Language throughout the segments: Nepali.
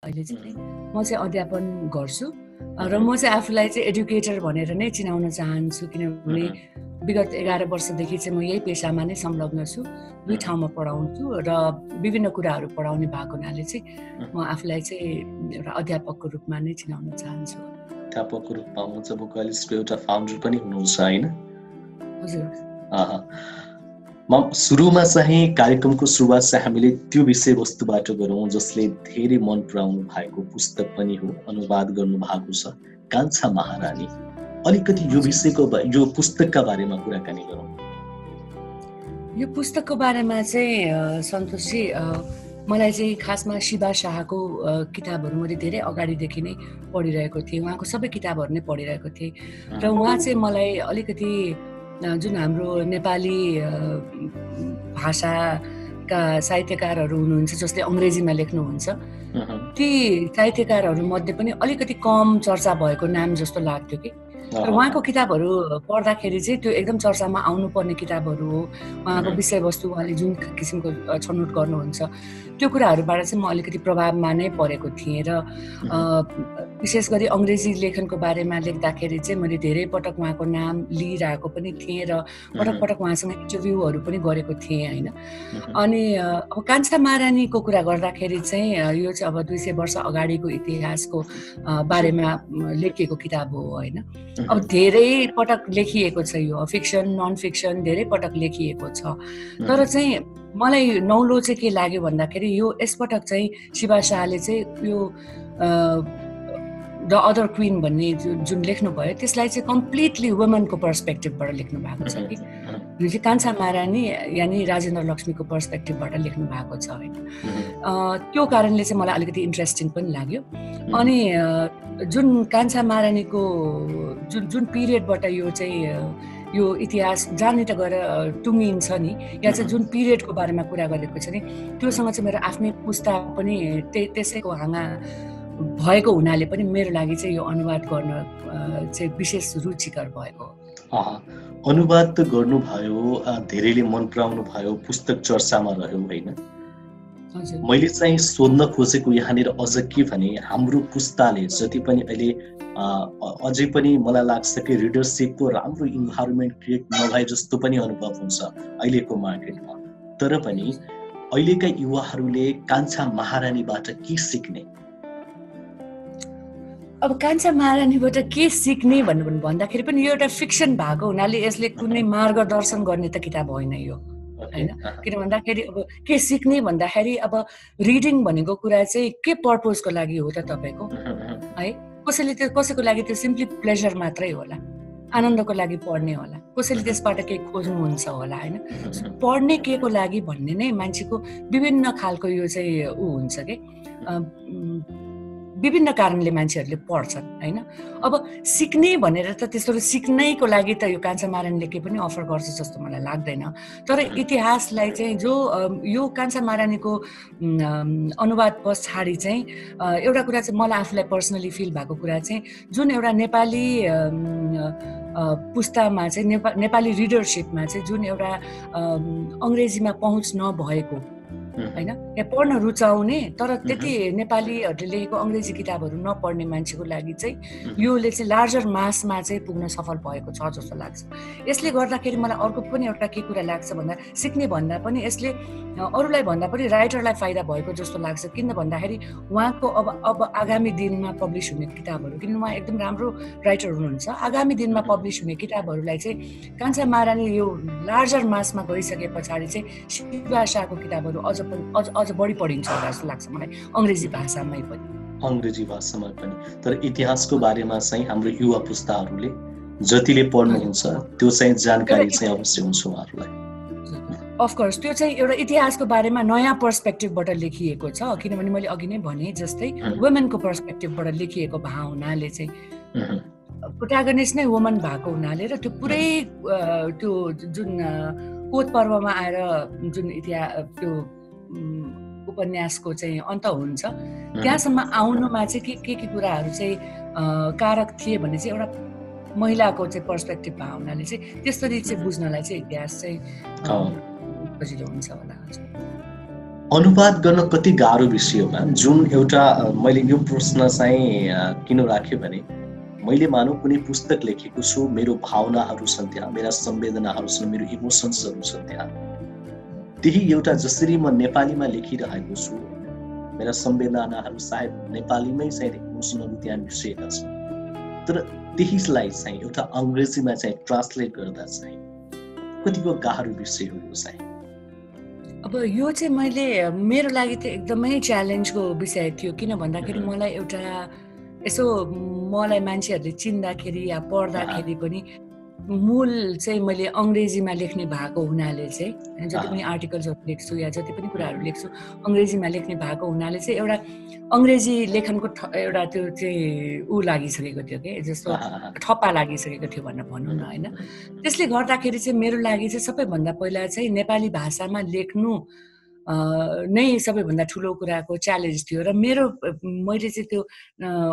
अहिले चाहिँ म चाहिँ अध्यापन गर्छु र म चाहिँ आफूलाई चाहिँ एडुकेटर भनेर नै चिनाउन चाहन्छु, किनभने विगत 11 वर्षदेखि चाहिँ म यही पेसामा नै संलग्न छु। 2 ठाउँमा पढाउँछु र विभिन्न कुराहरू पढाउने भएको हुनाले चाहिँ म आफूलाई चाहिँ एउटा अध्यापकको रूपमा नै चिनाउन चाहन्छु। अध्यापकको रूपमा हुनुहुन्छ, भोकालिस्टको एउटा फाउन्डर पनि हुनुहुन्छ हैन? हजुर। सुरुमा चाहिँ कार्यक्रमको सुरुवात चाहिँ हामीले त्यो विषयवस्तुबाट गरौँ जसले धेरै मन पराउनु भएको पुस्तक पनि हो, अनुवाद गर्नु भएको छ, कान्छा महारानी। अलिकति यो पुस्तकका बारेमा कुराकानी गरौँ। यो पुस्तकको बारेमा चाहिँ सन्तोषजी, मलाई चाहिँ खासमा शिवा शाहको किताबहरू मैले धेरै अगाडिदेखि नै पढिरहेको थिएँ। उहाँको सबै किताबहरू नै पढिरहेको थिएँ र उहाँ चाहिँ मलाई अलिकति जुन हाम्रो नेपाली भाषाका साहित्यकारहरू हुनुहुन्छ जसले अङ्ग्रेजीमा लेख्नुहुन्छ, ती साहित्यकारहरू मध्ये पनि अलिकति कम चर्चा भएको नाम जस्तो लाग्थ्यो कि। र उहाँको किताबहरू पढ्दाखेरि चाहिँ त्यो एकदम चर्चामा आउनुपर्ने किताबहरू हो। उहाँको विषयवस्तु उहाँले जुन किसिमको छनौट गर्नुहुन्छ त्यो कुराहरूबाट चाहिँ म अलिकति प्रभावमा नै परेको थिएँ र विशेष गरी अङ्ग्रेजी लेखनको बारेमा लेख्दाखेरि चाहिँ मैले धेरै पटक उहाँको नाम लिइरहेको पनि थिएँ र पटक पटक उहाँसँग इन्टरभ्यूहरू पनि गरेको थिएँ होइन। अनि अब कान्छा महारानीको कुरा गर्दाखेरि चाहिँ यो चाहिँ अब 200 वर्ष अगाडिको इतिहासको बारेमा लेखिएको किताब हो होइन। अब धेरै पटक लेखिएको छ, यो फिक्सन नन फिक्सन धेरै पटक लेखिएको छ, तर चाहिँ मलाई नौलो चाहिँ के लाग्यो भन्दाखेरि यो यसपटक चाहिँ शिवा शाहले चाहिँ यो द अदर क्विन भन्ने जुन लेख्नुभयो त्यसलाई चाहिँ कम्प्लिटली वुमनको पर्सपेक्टिभबाट लेख्नु भएको छ कि, जुन चाहिँ कान्छा महारानी यानि राजेन्द्र लक्ष्मीको पर्सपेक्टिभबाट लेख्नु भएको छ होइन। त्यो कारणले चाहिँ मलाई अलिकति इन्ट्रेस्टिङ पनि लाग्यो। अनि जुन कान्छा महारानीको जुन पिरियडबाट यो चाहिँ यो इतिहास जहाँनिर गएर टुङ्गिन्छ नि, या चाहिँ जुन पिरियडको बारेमा कुरा गरेको छ नि, त्योसँग चाहिँ मेरो आफ्नै पुस्ता पनि त्यसैको हाँगा भएको हुनाले पनि मेरो लागि चाहिँ यो अनुवाद गर्न चाहिँ विशेष रुचिकर भएको। अनुवाद त गर्नुभयो, धेरैले मन पराउनु भयो, पुस्तक चर्चामा रह्यो होइन। मैले चाहिँ सोध्न खोजेको यहाँनिर अझ के भने, हाम्रो पुस्ताले जति पनि अहिले अझै पनि मलाई लाग्छ कि रिडरसिपको राम्रो इन्भाइरोमेन्ट क्रिएट नभए जस्तो पनि अनुभव हुन्छ अहिलेको मार्केटमा, तर पनि अहिलेका युवाहरूले कान्छा महारानीबाट के सिक्ने? अब कान्छा महारानीबाट के सिक्ने भन्दाखेरि पनि यो एउटा फिक्सन भएको हुनाले यसले कुनै मार्गदर्शन गर्ने त किताब होइन यो होइन। किन भन्दाखेरि अब के सिक्ने भन्दाखेरि अब रिडिङ भनेको कुरा चाहिँ के पर्पजको लागि हो त तपाईँको है? कसैको लागि त्यो सिम्पली प्लेजर मात्रै होला, आनन्दको लागि पढ्ने होला, कसैले त्यसबाट केही खोज्नुहुन्छ होला होइन। पढ्ने के को लागि भन्ने नै मान्छेको विभिन्न खालको यो चाहिँ हुन्छ कि, विभिन्न कारणले मान्छेहरूले पढ्छन् होइन। अब सिक्ने भनेर त त्यस्तो सिक्नैको लागि त यो कान्छा महारानीले केही पनि अफर गर्छ जस्तो मलाई लाग्दैन। तर इतिहासलाई चाहिँ जो यो कान्छा महारानीको अनुवाद पछाडि चाहिँ एउटा कुरा चाहिँ मलाई आफूलाई पर्सनली फिल भएको कुरा चाहिँ, जुन एउटा नेपाली पुस्तामा चाहिँ नेपाली रिडरसिपमा चाहिँ जुन एउटा अङ्ग्रेजीमा पहुँच नभएको होइन, या पढ्न रुचाउने तर त्यति नेपालीहरूले लेखेको अङ्ग्रेजी किताबहरू नपढ्ने मान्छेको लागि चाहिँ योले चाहिँ लार्जर मासमा चाहिँ पुग्न सफल भएको छ जस्तो लाग्छ। यसले गर्दाखेरि मलाई अर्को पनि एउटा के कुरा लाग्छ भन्दा, सिक्ने भन्दा पनि यसले अरूलाई भन्दा पनि राइटरलाई फाइदा भएको जस्तो लाग्छ। किन भन्दाखेरि उहाँको अब आगामी दिनमा पब्लिस हुने किताबहरू, किन उहाँ एकदम राम्रो राइटर हुनुहुन्छ, आगामी दिनमा पब्लिस हुने किताबहरूलाई चाहिँ कान्छा महारानी यो लार्जर मासमा गइसके पछाडि चाहिँ शिवा शाहको किताबहरू अझ बढी पढिन्छ जस्तो लाग्छ मलाई, अङ्ग्रेजी भाषामै पनि। अङ्ग्रेजी भाषामा पनि। तर इतिहासको बारेमा चाहिँ हाम्रो युवा पुस्ताहरूले जतिले पढ्नुहुन्छ त्यो चाहिँ जानकारी चाहिँ अवश्य हुन्छ उहाँहरूलाई। अफकोर्स त्यो चाहिँ एउटा इतिहासको बारेमा नयाँ पर्सपेक्टिभबाट लेखिएको छ, किनभने मैले अघि नै भने जस्तै वुमेनको पर्सपेक्टिभबाट लेखिएको भए हुनाले चाहिँ प्रोटागनिस्ट नै वुमन भएको हुनाले र त्यो पुरै त्यो जुन कोत पर्वमा आएर जुन त्यो उपन्यासको चाहिँ अन्त हुन्छ त्यहाँसम्म आउनुमा चाहिँ के कुराहरू चाहिँ कारक थिए भन्ने चाहिँ एउटा महिलाको चाहिँ पर्सपेक्टिभ भएको हुनाले चाहिँ त्यसरी चाहिँ बुझ्नलाई चाहिँ इतिहास चाहिँ सजिलो हुन्छ होला। अनुवाद गर्न कति गाह्रो विषय हो म्याम? जुन एउटा मैले यो प्रश्न चाहिँ किन राखेँ भने मैले मानौ कुनै पुस्तक लेखेको छु, मेरो भावनाहरू छन् त्यहाँ, मेरा संवेदनाहरू छन्, मेरो इमोसन्सहरू छन् त्यहाँ। त्यही एउटा जसरी म नेपालीमा लेखिरहेको छु, मेरा संवेदनाहरू सायद नेपालीमै चाहिँ इमोसनहरू त्यहाँ मिसिएका छन्, तर त्यहीलाई चाहिँ एउटा अङ्ग्रेजीमा चाहिँ ट्रान्सलेट गर्दा चाहिँ कतिको गाह्रो विषय हो यो चाहिँ? अब यो चाहिँ मैले मेरो लागि त एकदमै च्यालेन्जको विषय थियो। किन भन्दाखेरि मलाई एउटा यसो मलाई मान्छेहरूले चिन्दाखेरि या पढ्दाखेरि पनि मूल चाहिँ मैले अङ्ग्रेजीमा लेख्ने भएको हुनाले चाहिँ जति पनि आर्टिकल्सहरू लेख्छु या जति पनि कुराहरू लेख्छु अङ्ग्रेजीमा लेख्ने भएको हुनाले चाहिँ एउटा अङ्ग्रेजी लेखनको एउटा त्यो चाहिँ लागिसकेको थियो कि जस्तो ठप्पा लागिसकेको थियो भनेर भनौँ न होइन। त्यसले गर्दाखेरि चाहिँ मेरो लागि चाहिँ सबैभन्दा पहिला चाहिँ नेपाली भाषामा लेख्नु नै सबैभन्दा ठुलो कुराको च्यालेन्ज थियो। र मैले चाहिँ त्यो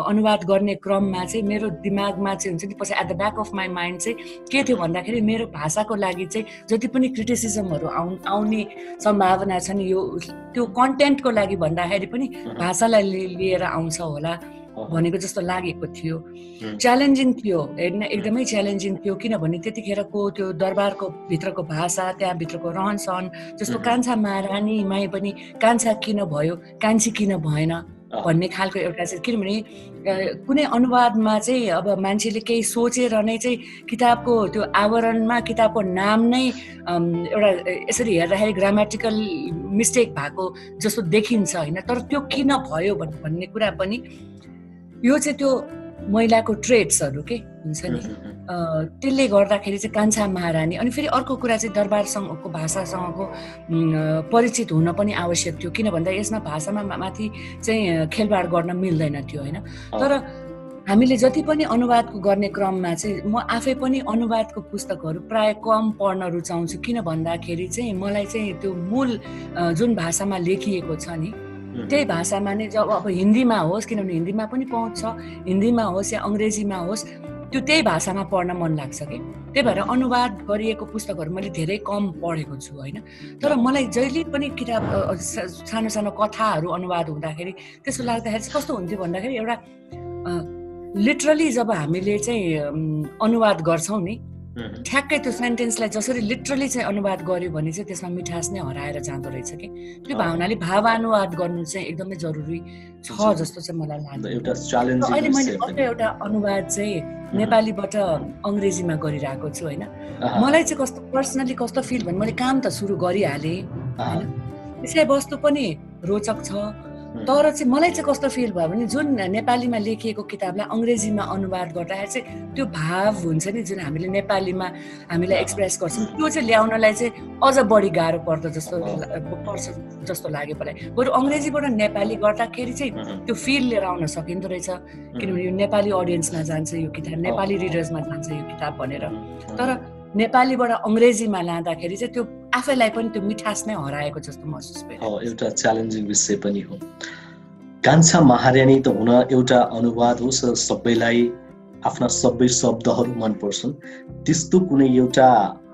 अनुवाद गर्ने क्रममा चाहिँ मेरो दिमागमा चाहिँ हुन्छ नि पछि at the back of my mind चाहिँ के थियो भन्दाखेरि मेरो भाषाको लागि चाहिँ जति पनि क्रिटिसिजमहरू आउने सम्भावना छ नि यो त्यो कन्टेन्टको लागि भन्दाखेरि पनि भाषालाई लिएर आउँछ होला भनेको जस्तो लागेको थियो। च्यालेन्जिङ थियो होइन, एकदमै च्यालेन्जिङ थियो। किनभने त्यतिखेरको त्यो दरबारको भित्रको भाषा, त्यहाँभित्रको रहन सहन, जस्तो कान्छा महारानीमै पनि कान्छा किन भयो, कान्छी किन भएन भन्ने खालको एउटा चाहिँ, किनभने कुनै अनुवादमा चाहिँ अब मान्छेले केही सोचेर नै चाहिँ किताबको त्यो आवरणमा किताबको नाम नै एउटा यसरी हेर्दाखेरि ग्रामेटिकल मिस्टेक भएको जस्तो देखिन्छ होइन। तर त्यो किन भयो भन्ने कुरा पनि यो चाहिँ त्यो महिलाको ट्रेड्सहरू के हुन्छ नि त्यसले गर्दाखेरि चाहिँ कान्छा महारानी। अनि फेरि अर्को कुरा चाहिँ दरबारसँगको भाषासँगको परिचित हुन पनि आवश्यक थियो। किन भन्दा यसमा भाषामा माथि चाहिँ खेलबाड गर्न मिल्दैन थियो होइन। तर हामीले जति पनि अनुवादको गर्ने क्रममा चाहिँ म आफै पनि अनुवादको पुस्तकहरू प्राय कम पढ्न रुचाउँछु। किन भन्दाखेरि चाहिँ मलाई चाहिँ त्यो मूल जुन भाषामा लेखिएको छ नि त्यही भाषामा नै, जब अब हिन्दीमा होस्, किनभने हिन्दीमा पनि पाउँछ, हिन्दीमा होस् या अङ्ग्रेजीमा होस्, त्यो त्यही भाषामा पढ्न मन लाग्छ कि। त्यही भएर अनुवाद गरिएको पुस्तकहरू मैले धेरै कम पढेको छु होइन। तर मलाई जहिले पनि किताब सानो सानो कथाहरू अनुवाद हुँदाखेरि त्यसो लाग्दाखेरि चाहिँ कस्तो हुन्थ्यो भन्दाखेरि एउटा लिटरली जब हामीले चाहिँ अनुवाद गर्छौँ नि ठ्याक्कै त्यो सेन्टेन्सलाई जसरी लिटरली चाहिँ अनुवाद गर्यो भने चाहिँ त्यसमा मिठास नै हराएर जाँदो रहेछ कि। त्यो भावनाले भावानुवाद गर्नु चाहिँ एकदमै जरुरी छ जस्तो चाहिँ मलाई लाग्छ। अहिले मैले अर्को एउटा अनुवाद चाहिँ नेपालीबाट अङ्ग्रेजीमा गरिरहेको छु होइन। मलाई चाहिँ कस्तो पर्सनली कस्तो फिल भने मैले काम त सुरु गरिहालेँ होइन, विषयवस्तु पनि रोचक छ, तर चाहिँ मलाई चाहिँ कस्तो फिल भयो भने जुन नेपालीमा लेखिएको किताबलाई अङ्ग्रेजीमा अनुवाद गर्दाखेरि चाहिँ त्यो भाव हुन्छ नि जुन हामीले नेपालीमा हामीलाई एक्सप्रेस गर्छौँ त्यो चाहिँ ल्याउनलाई चाहिँ अझ बढी गाह्रो पर्छ जस्तो लाग्यो मलाई। बरु अङ्ग्रेजीबाट नेपाली गर्दाखेरि चाहिँ त्यो फिल लिएर आउन सकिँदो रहेछ, किनभने यो नेपाली अडियन्समा जान्छ यो किताब, नेपाली रिडर्समा जान्छ यो किताब भनेर। तर नेपालीबाट अङ्ग्रेजीमा लाँदाखेरि चाहिँ त्यो आफैलाई पनि त्यो मिठास नै हराएको जस्तो महसुस भयो। एउटा च्यालेन्जिङ विषय पनि हो। कान्छा महारानी त हुन एउटा अनुवाद हो, सबैलाई आफ्ना सबै शब्दहरू मनपर्छन्, त्यस्तो कुनै एउटा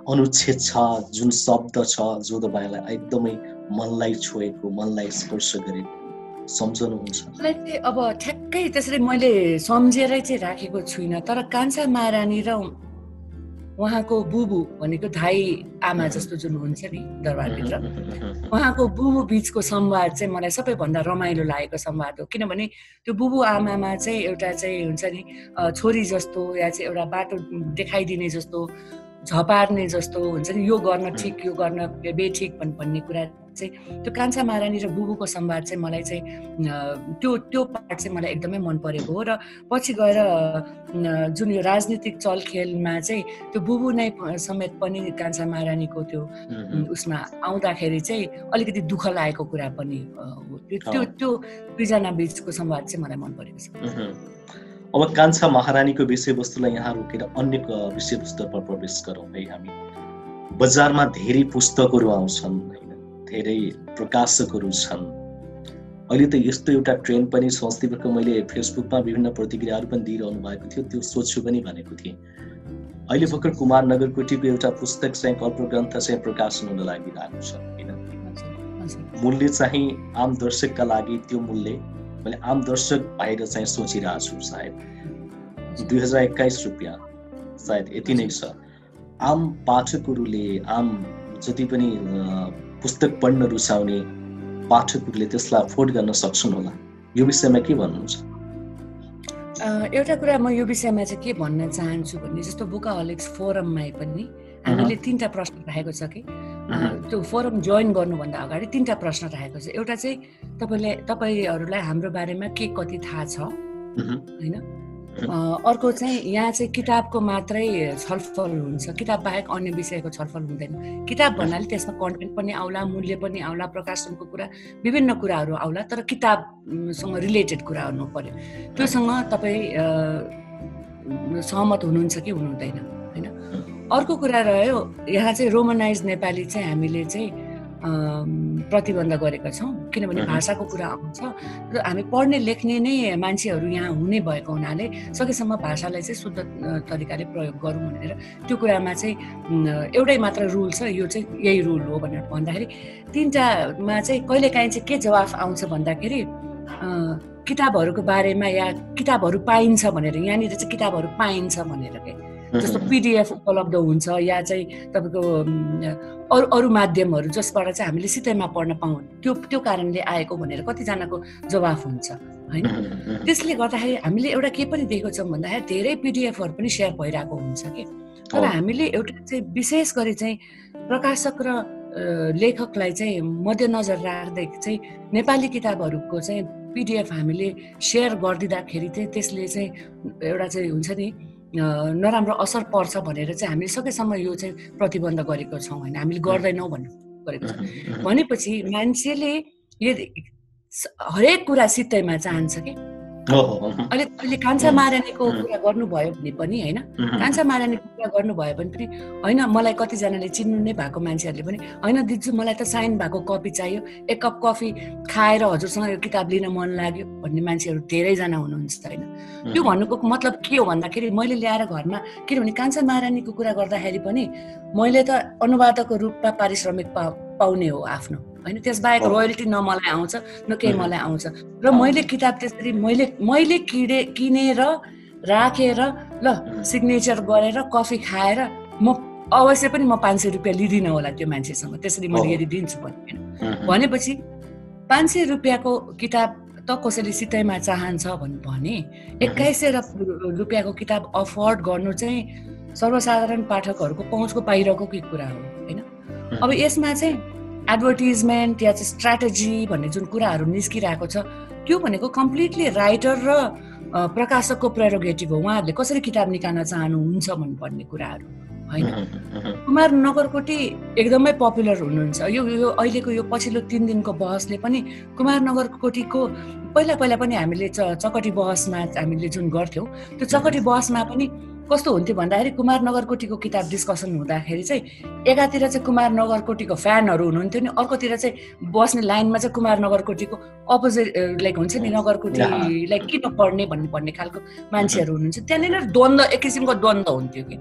अनुच्छेद छ जुन शब्द छ जो तपाईँलाई एकदमै मनलाई छोएको, मनलाई स्पर्श गरेको सम्झनुहुन्छ? मलाई चाहिँ अब ठ्याक्कै त्यसरी मैले सम्झेरै चाहिँ राखेको छुइनँ, तर कान्छा महारानी र उहाँको बुबु भनेको धाई आमा जस्तो जुन हुन्छ नि दरबारभित्र, उहाँको बुबु बिचको संवाद चाहिँ मलाई सबैभन्दा रमाइलो लागेको संवाद हो। किनभने त्यो बुबु आमामा चाहिँ एउटा चाहिँ हुन्छ नि छोरी जस्तो या चाहिँ एउटा बाटो देखाइदिने जस्तो, झपार्ने जस्तो हुन्छ नि, यो गर्न ठिक यो गर्न बेठिक भन्ने कुरा चाहिँ त्यो कान्छा महारानी र बुबुको संवाद चाहिँ मलाई चाहिँ त्यो पार्ट चाहिँ मलाई एकदमै मन परेको हो। र पछि गएर जुन यो राजनीतिक चलखेलमा चाहिँ त्यो बुबु नै समेत पनि कान्छा महारानीको त्यो उसमा आउँदाखेरि चाहिँ अलिकति दुःख लागेको कुरा पनि हो। त्यो दुईजना बिचको संवाद चाहिँ मलाई मन परेको छ। अब कान्छा महारानीको विषयवस्तुलाई यहाँ रोकेर अन्य विषयवस्तुमा प्रवेश गरौँ है। हामी बजारमा धेरै पुस्तकहरू आउँछन्, धेरै प्रकाशकहरू छन्। अहिले त यस्तो एउटा ट्रेन्ड पनि छ, अस्ति भर्खर मैले फेसबुकमा विभिन्न प्रतिक्रियाहरू पनि दिइरहनु भएको थियो, त्यो सोध्छु पनि भनेको थिएँ। अहिले भर्खर कुमार नगरकोटीको एउटा पुस्तक चाहिँ कल्पग्रन्थ चाहिँ प्रकाशन हुन लागिरहेको छ होइन। मूल्य चाहिँ आम दर्शकका लागि त्यो मूल्य मैले आम दर्शक बाहिर चाहिँ सोचिरहेको छु। सायद 2021 रुपियाँ सायद यति नै छ। आम पाठकहरूले, आम जति पनि पुस्तक पढ्न रुचाउने पाठकहरूले त्यसलाई अफोर्ड गर्न सक्छन् होला। यो विषयमा के भन्नुहुन्छ? एउटा कुरा म यो विषयमा चाहिँ के भन्न चाहन्छु भने, जस्तो बुकाहोलिक्स फोरममा पनि हामीले 3टा प्रश्न राखेको छ कि त्यो फोरम जोइन गर्नुभन्दा अगाडि 3टा प्रश्न राखेको छ। एउटा चाहिँ तपाईहरूलाई हाम्रो बारेमा के कति थाहा छ हैन, अर्को चाहिँ यहाँ चाहिँ किताबको मात्रै छलफल हुन्छ, किताब बाहेक अन्य विषयको छलफल हुँदैन। किताब भन्नाले त्यसमा कन्टेन्ट पनि आउला, मूल्य पनि आउला, प्रकाशनको कुरा, विभिन्न कुराहरू आउला, तर किताबसँग रिलेटेड कुरा हुनु पर्यो। त्योसँग तपाईँ सहमत हुनुहुन्छ कि हुनुहुँदैन हैन। अर्को कुरा रह्यो, यहाँ चाहिँ रोमनाइज नेपाली चाहिँ हामीले चाहिँ प्रतिबन्ध गरेका छौँ, किनभने भाषाको कुरा आउँछ र हामी पढ्ने लेख्ने नै मान्छेहरू यहाँ हुने भएको हुनाले सकेसम्म भाषालाई चाहिँ शुद्ध तरिकाले प्रयोग गरौँ भनेर त्यो कुरामा चाहिँ एउटै मात्र रुल छ, यो चाहिँ यही रुल हो भनेर भन्दाखेरि 3टामा चाहिँ कहिलेकाहीँ चाहिँ के जवाफ आउँछ भन्दाखेरि किताबहरूको बारेमा या किताबहरू पाइन्छ भनेर, यहाँनिर चाहिँ किताबहरू पाइन्छ भनेर के, जस्तो PDF उपलब्ध हुन्छ या चाहिँ तपाईँको अरू माध्यमहरू जसबाट चाहिँ हामीले सितैमा पढ्न पाउँ, त्यो कारणले आएको भनेर कतिजनाको जवाफ हुन्छ हैन। त्यसले गर्दाखेरि हामीले एउटा के पनि देखेको छौँ भन्दाखेरि धेरै PDFहरू पनि सेयर भइरहेको हुन्छ कि, तर हामीले एउटा चाहिँ विशेष गरी चाहिँ प्रकाशक र लेखकलाई चाहिँ मध्यनजर राख्दै चाहिँ नेपाली किताबहरूको चाहिँ PDF हामीले सेयर गरिदिँदाखेरि चाहिँ त्यसले चाहिँ एउटा चाहिँ हुन्छ नि नराम्रो असर पर्छ भनेर चाहिँ हामीले सकेसम्म यो चाहिँ प्रतिबन्ध गरेको छौँ होइन, हामीले गर्दैनौँ भन्ने गरेको छौँ। भनेपछि मान्छेले यदि हरेक कुरा सित्तैमा चाहन्छ कि, अहिले कान्छा महारानीको कुरा गर्नुभयो भने पनि होइन, कान्छा महारानीको कुरा गर्नुभयो भने पनि होइन, मलाई कतिजनाले चिन्नु नै भएको मान्छेहरूले पनि होइन दिजु मलाई त साइन भएको कपी चाहियो, 1 कप कफी खाएर हजुरसँग यो किताब लिन मन लाग्यो भन्ने मान्छेहरू धेरैजना हुनुहुन्छ होइन। त्यो भन्नुको मतलब के हो भन्दाखेरि मैले ल्याएर घरमा, किनभने कान्छा महारानीको कुरा गर्दाखेरि पनि मैले त अनुवादकको रूपमा पारिश्रमिक पाउने हो आफ्नो होइन, त्यसबाहेक रोयल्टी न मलाई आउँछ न केही मलाई आउँछ, र मैले किताब त्यसरी मैले किनेर राखेर ल सिग्नेचर गरेर कफी खाएर म अवश्य पनि म 500 रुपियाँ लिदिनँ होला त्यो मान्छेसँग, त्यसरी मैले यदि दिन्छु भनेपछि 500 रुपियाँको किताब त कसैले सितैमा चाहन्छ भने 2100 रुपियाँको किताब अफोर्ड गर्नु चाहिँ सर्वसाधारण पाठकहरूको पहुँचको बाहिरको कुरा हो होइन। अब यसमा चाहिँ एडभर्टिजमेन्ट या चाहिँ स्ट्राटेजी भन्ने जुन कुराहरू निस्किरहेको छ त्यो भनेको कम्प्लिटली राइटर र प्रकाशकको प्रेरोगेटिभ हो, उहाँहरूले कसरी किताब निकाल्न चाहनुहुन्छ भन्ने कुराहरू होइन। कुमार नगरकोटी एकदमै पपुलर हुनुहुन्छ, यो अहिलेको यो पछिल्लो 3 दिनको बहसले पनि कुमार नगरकोटीको पहिला पनि हामीले चकटी बहसमा हामीले जुन गर्थ्यौँ त्यो चकटी बहसमा पनि कस्तो हुन्थ्यो भन्दाखेरि कुमार नगरकोटीको किताब डिस्कसन हुँदाखेरि चाहिँ एकातिर चाहिँ कुमार नगरकोटीको फ्यानहरू हुनुहुन्थ्यो नि, अर्कोतिर चाहिँ बस्ने लाइनमा चाहिँ कुमार नगरकोटीको अपोजिट लाइक हुन्छ नि, नगरकोटीलाई किन पढ्ने भन्ने खालको मान्छेहरू हुनुहुन्छ। त्यहाँनिर द्वन्द्व, एक किसिमको द्वन्द्व हुन्थ्यो कि,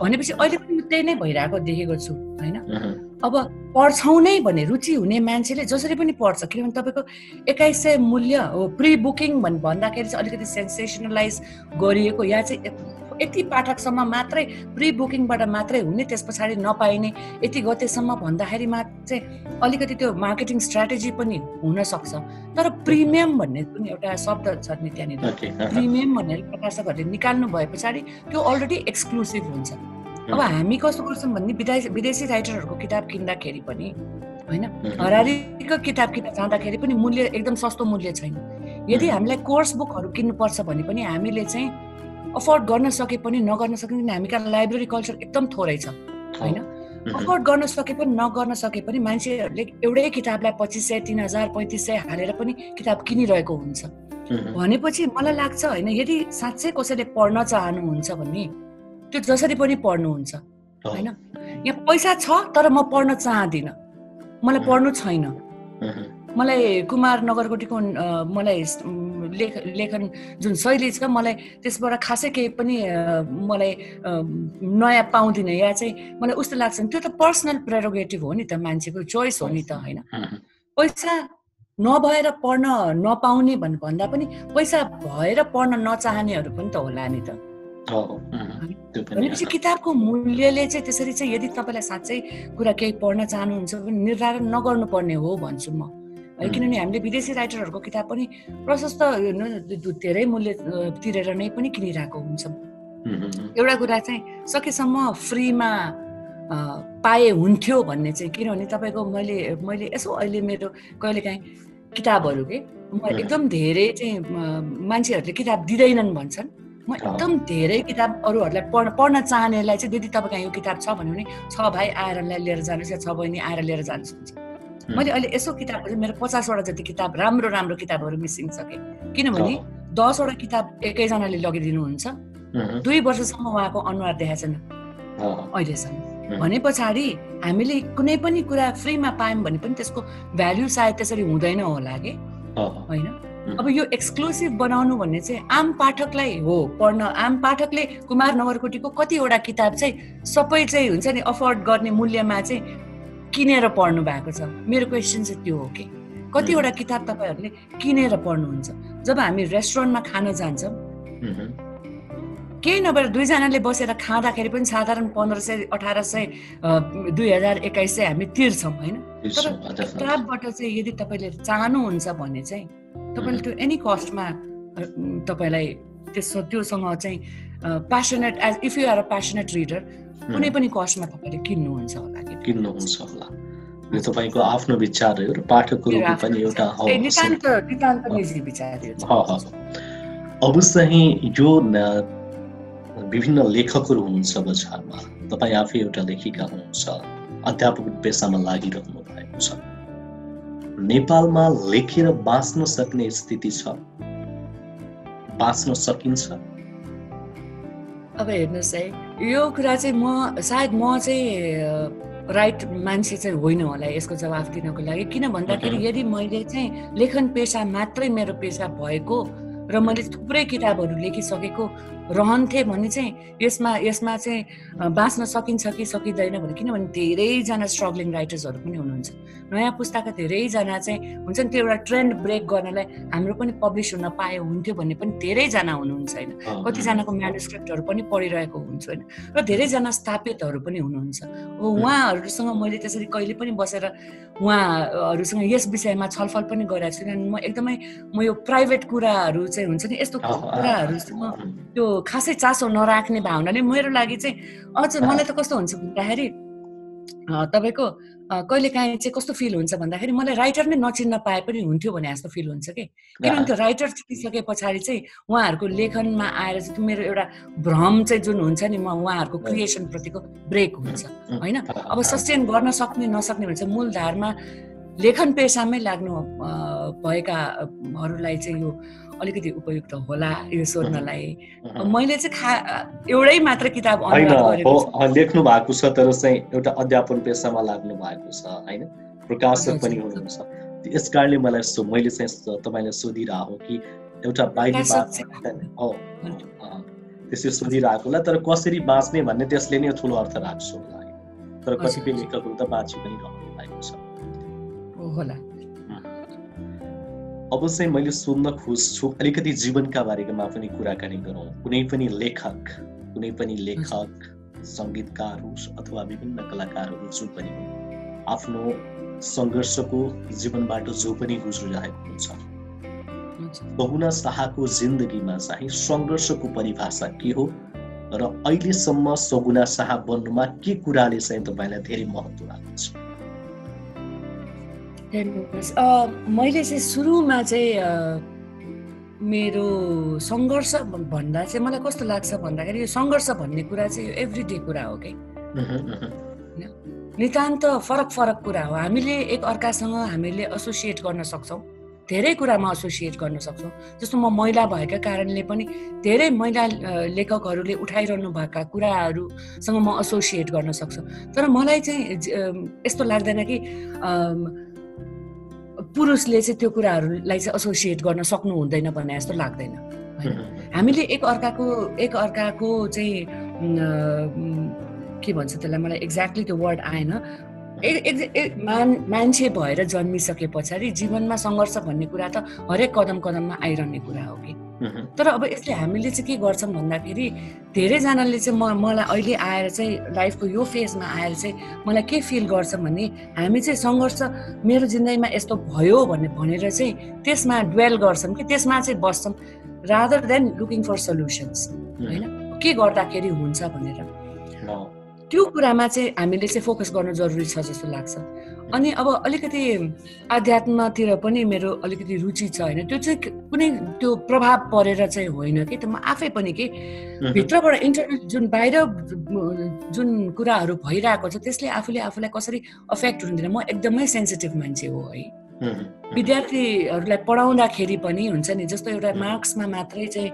भनेपछि अहिले पनि त्यही नै भइरहेको देखेको छु होइन। अब पढ्छौँ नै भने रुचि हुने मान्छेले जसरी पनि पढ्छ, किनभने तपाईँको 2100 मूल्य हो प्री बुकिङ भन्दाखेरि चाहिँ अलिकति सेन्सेसनलाइज गरिएको या चाहिँ यति पाठकसम्म मात्रै प्री बुकिङबाट मात्रै हुने, त्यस पछाडि नपाइने यति गतेसम्म भन्दाखेरिमा चाहिँ अलिकति त्यो मार्केटिङ स्ट्राटेजी पनि हुन सक्छ। तर प्रिमियम भन्ने पनि एउटा शब्द छ नि त्यहाँनिर, प्रिमियम भनेर प्रकाशकहरूले निकाल्नु भए पछाडि त्यो अलरेडी एक्सक्लुसिभ हुन्छ। अब हामी कस्तो गर्छौँ भने विदेशी राइटरहरूको किताब किन्दाखेरि पनि होइन, हरारीको किताब किन्न जाँदाखेरि पनि मूल्य एकदम सस्तो मूल्य छैन। यदि हामीलाई कोर्स बुकहरू किन्नुपर्छ भने पनि हामीले चाहिँ अफोर्ड गर्न सके पनि नगर्न सके पनि, हामी कहाँ लाइब्रेरी कल्चर एकदम थोरै छ होइन। अफोर्ड गर्न सके पनि नगर्न सके पनि मान्छेहरूले एउटै किताबलाई 2500, 3000, 3500 हालेर पनि किताब किनिरहेको हुन्छ। भनेपछि मलाई लाग्छ होइन, यदि साँच्चै कसैले पढ्न चाहनुहुन्छ भने त्यो जसरी पनि पढ्नुहुन्छ होइन। यहाँ पैसा छ तर म पढ्न चाहदिनँ, मलाई पढ्नु छैन, मलाई कुमार नगरकोटीको मलाई लेखन जुन शैली छ मलाई त्यसबाट खासै केही पनि मलाई नयाँ पाउँदिनँ या चाहिँ मलाई उस्तो लाग्छ नि, त्यो त पर्सनल प्रेरोगेटिभ हो नि त, मान्छेको चोइस हो नि त होइन। पैसा नभएर पढ्न नपाउने भन्दा पनि पैसा भएर पढ्न नचाहनेहरू पनि त होला नि त। भनेपछि किताबको मूल्यले चाहिँ त्यसरी चाहिँ यदि तपाईँलाई साँच्चै कुरा केही पढ्न चाहनुहुन्छ भने निर्धारण नगर्नुपर्ने हो भन्छु म है। किनभने हामीले विदेशी राइटरहरूको किताब पनि प्रशस्त धेरै मूल्य तिरेर नै पनि किनिरहेको हुन्छौँ। एउटा कुरा चाहिँ सकेसम्म फ्रीमा पाए हुन्थ्यो भन्ने चाहिँ, किनभने तपाईँको मैले यसो अहिले मेरो कहिलेकाहीँ किताबहरू के म एकदम धेरै चाहिँ मान्छेहरूले किताब दिँदैनन् भन्छन्, म एकदम धेरै किताब अरूहरूलाई पढ्न चाहनेलाई चाहिँ यदि तपाईँको यो किताब छ भन्यो भने छ भाइ आएर लिएर जानुहोस् या छ बहिनी आएर लिएर जानुहोस् भन्छ। मैले अहिले यसो किताबहरू मेरो 50वटा जति किताब राम्रो किताबहरू मिसिङ सकेँ, किनभने 10वटा किताब एकैजनाले लगिदिनुहुन्छ, 2 वर्षसम्म उहाँको अनुहार देखाएको छैन अहिलेसम्म। भने पछाडि हामीले कुनै पनि कुरा फ्रीमा पायौँ भने पनि त्यसको भ्याल्यु सायद त्यसरी हुँदैन होला कि होइन। अब यो एक्सक्लुसिभ बनाउनु भन्ने चाहिँ आम पाठकलाई हो पढ्न, आम पाठकले कुमार नगरकोटीको कतिवटा किताब चाहिँ सबै चाहिँ हुन्छ नि अफोर्ड गर्ने मूल्यमा चाहिँ किनेर पढ्नु भएको छ। मेरो क्वेसन चाहिँ त्यो हो कि कतिवटा किताब तपाईँहरूले किनेर पढ्नुहुन्छ। जब हामी रेस्टुरेन्टमा खान जान्छौँ केही नभएर 2 जनाले बसेर खाँदाखेरि पनि साधारण 1500, 1800, 2000, 2100 हामी तिर्छौँ होइन। तर किताबबाट चाहिँ यदि तपाईँले चाहनुहुन्छ भने चाहिँ तपाईँले त्यो एनी कस्टमा तपाईँलाई त्योसँग चाहिँ passionate as if you are a passionate reader कुनै पनि कस्टमा तपाईँले किन्नुहुन्छ होला। यो तपाईँको आफ्नो विचार हो र पाठकको रूपमा पनि एउटा नितान्त निजी विचार हो। अब चाहिँ यो विभिन्न लेखकहरू हुनुहुन्छ बजारमा, तपाईँ आफै एउटा लेखिका हुनुहुन्छ, अध्यापक पेसामा लागिरहनु भएको छ। नेपालमा लेखेर बाँच्न सक्ने स्थिति छ? बाँच्न सकिन्छ? अब हेर्नुहोस् है, यो कुरा चाहिँ म चाहिँ राइट मान्छे चाहिँ होइन होला यसको जवाफ दिनको लागि। किन भन्दाखेरि यदि मैले चाहिँ लेखन पेसा मात्रै मेरो पेसा भएको र मैले थुप्रै किताबहरू लेखिसकेको रहन्थे भने चाहिँ यसमा चाहिँ बाँच्न सकिन्छ कि सकिँदैन भने, किनभने धेरैजना स्ट्रगलिङ राइटर्सहरू पनि हुनुहुन्छ। नयाँ पुस्ताका धेरैजना चाहिँ हुन्छ नि त्यो एउटा ट्रेन्ड ब्रेक गर्नलाई हाम्रो पनि पब्लिस हुन पाए हुन्थ्यो भन्ने पनि धेरैजना हुनुहुन्छ होइन। कतिजनाको म्यानुस्क्रिप्टहरू पनि पढिरहेको हुन्छ होइन, र धेरैजना स्थापितहरू पनि हुनुहुन्छ। उहाँहरूसँग मैले त्यसरी कहिले पनि बसेर उहाँहरूसँग यस विषयमा छलफल पनि गरेको छु। म यो प्राइभेट कुराहरू चाहिँ हुन्छ नि यस्तो कुराहरूसँग त्यो खासै चासो नराख्ने भावनाले मेरो लागि चाहिँ अझ मलाई त कस्तो हुन्छ भन्दाखेरि तपाईँको कहिलेकाहीँ चाहिँ कस्तो फिल हुन्छ भन्दाखेरि मलाई राइटर नै नचिन्न पाए पनि हुन्थ्यो भने जस्तो फिल हुन्छ कि। किनभने त्यो राइटर चिनिसके पछाडि चाहिँ उहाँहरूको लेखनमा आएर चाहिँ मेरो एउटा भ्रम चाहिँ जुन हुन्छ नि उहाँहरूको क्रिएसन प्रतिको ब्रेक हुन्छ होइन। अब सस्टेन गर्न सक्ने नसक्ने भने चाहिँ मूलधारमा लेखन पेसामै लाग्नु भएकाहरूलाई चाहिँ यो अलिकति उपयुक्त होला यो सोध्नलाई। मैले चाहिँ एउटै मात्र किताब लेख्नु भएको छ तर चाहिँ एउटा अध्यापन पेसामा लाग्नु भएको छ होइन, प्रकाशक पनि हुनुहुन्छ। यस कारणले मैले चाहिँ तपाईँलाई सोधिरहेको कि एउटा बाहिरी त्यसरी सोधिरहेको होला, तर कसरी बाँच्ने भन्ने त्यसले नै ठुलो अर्थ राख्छ होला। तर कतिपय लेखकहरू त बाँची पनि रहनु भएको छ होला। अब चाहिँ मैले सोध्न खोज्छु अलिकति जीवनका बारेमा पनि कुराकानी गरौँ। कुनै पनि लेखक सङ्गीतकार होस् अथवा विभिन्न कलाकारहरू जो पनि आफ्नो सङ्घर्षको जीवनबाट जो पनि गुज्रिरहेको हुन्छ, सगुना शाहको जिन्दगीमा चाहिँ सङ्घर्षको परिभाषा के हो र अहिलेसम्म सगुना शाह बन्नुमा के कुराले चाहिँ तपाईँलाई धेरै महत्त्व राख्छ? मैले चाहिँ सुरुमा चाहिँ मेरो सङ्घर्ष भन्दा चाहिँ मलाई कस्तो लाग्छ भन्दाखेरि यो सङ्घर्ष भन्ने कुरा चाहिँ यो एभ्रिडे कुरा हो कि नितान्त फरक कुरा हो। हामीले एक अर्कासँग हामीले एसोसिएट गर्न सक्छौँ, धेरै कुरामा एसोसिएट गर्न सक्छौँ। जस्तो म महिला भएका कारणले पनि धेरै महिला लेखकहरूले उठाइरहनु भएका कुराहरूसँग म एसोसिएट गर्न सक्छु। तर मलाई चाहिँ यस्तो लाग्दैन कि पुरुषले चाहिँ त्यो कुराहरूलाई चाहिँ एसोसिएट गर्न सक्नु हुँदैन भन्ने जस्तो लाग्दैन होइन। हामीले एक अर्काको चाहिँ के भन्छ त्यसलाई, मलाई एक्ज्याक्टली त्यो वर्ड आएन, मान्छे भएर जन्मिसके पछाडि जीवनमा सङ्घर्ष भन्ने कुरा त हरेक कदम कदममा आइरहने कुरा हो कि। तर अब यसले हामीले चाहिँ के गर्छौँ भन्दाखेरि धेरैजनाले चाहिँ मलाई अहिले आएर चाहिँ लाइफको यो फेजमा आएर चाहिँ मलाई के फिल गर्छौँ भने हामी चाहिँ सङ्घर्ष मेरो जिन्दगीमा यस्तो भयो भनेर चाहिँ त्यसमा ड्वेल गर्छौँ कि त्यसमा चाहिँ बस्छौँ rather than looking for solutions होइन के गर्दाखेरि हुन्छ भनेर त्यो कुरामा चाहिँ हामीले चाहिँ फोकस गर्नु जरुरी छ जस्तो लाग्छ। अनि अब अलिकति आध्यात्मतिर पनि मेरो अलिकति रुचि छ होइन त्यो चाहिँ कुनै त्यो प्रभाव परेर चाहिँ होइन कि त म आफै पनि के भित्रबाट इन्टरनल जुन बाहिर जुन कुराहरू भइरहेको छ त्यसले आफूलाई कसरी अफेक्ट हुँदैन। म एकदमै सेन्सिटिभ मान्छे हो है। विद्यार्थीहरूलाई पढाउँदाखेरि पनि हुन्छ नि जस्तो एउटा मार्क्समा मात्रै चाहिँ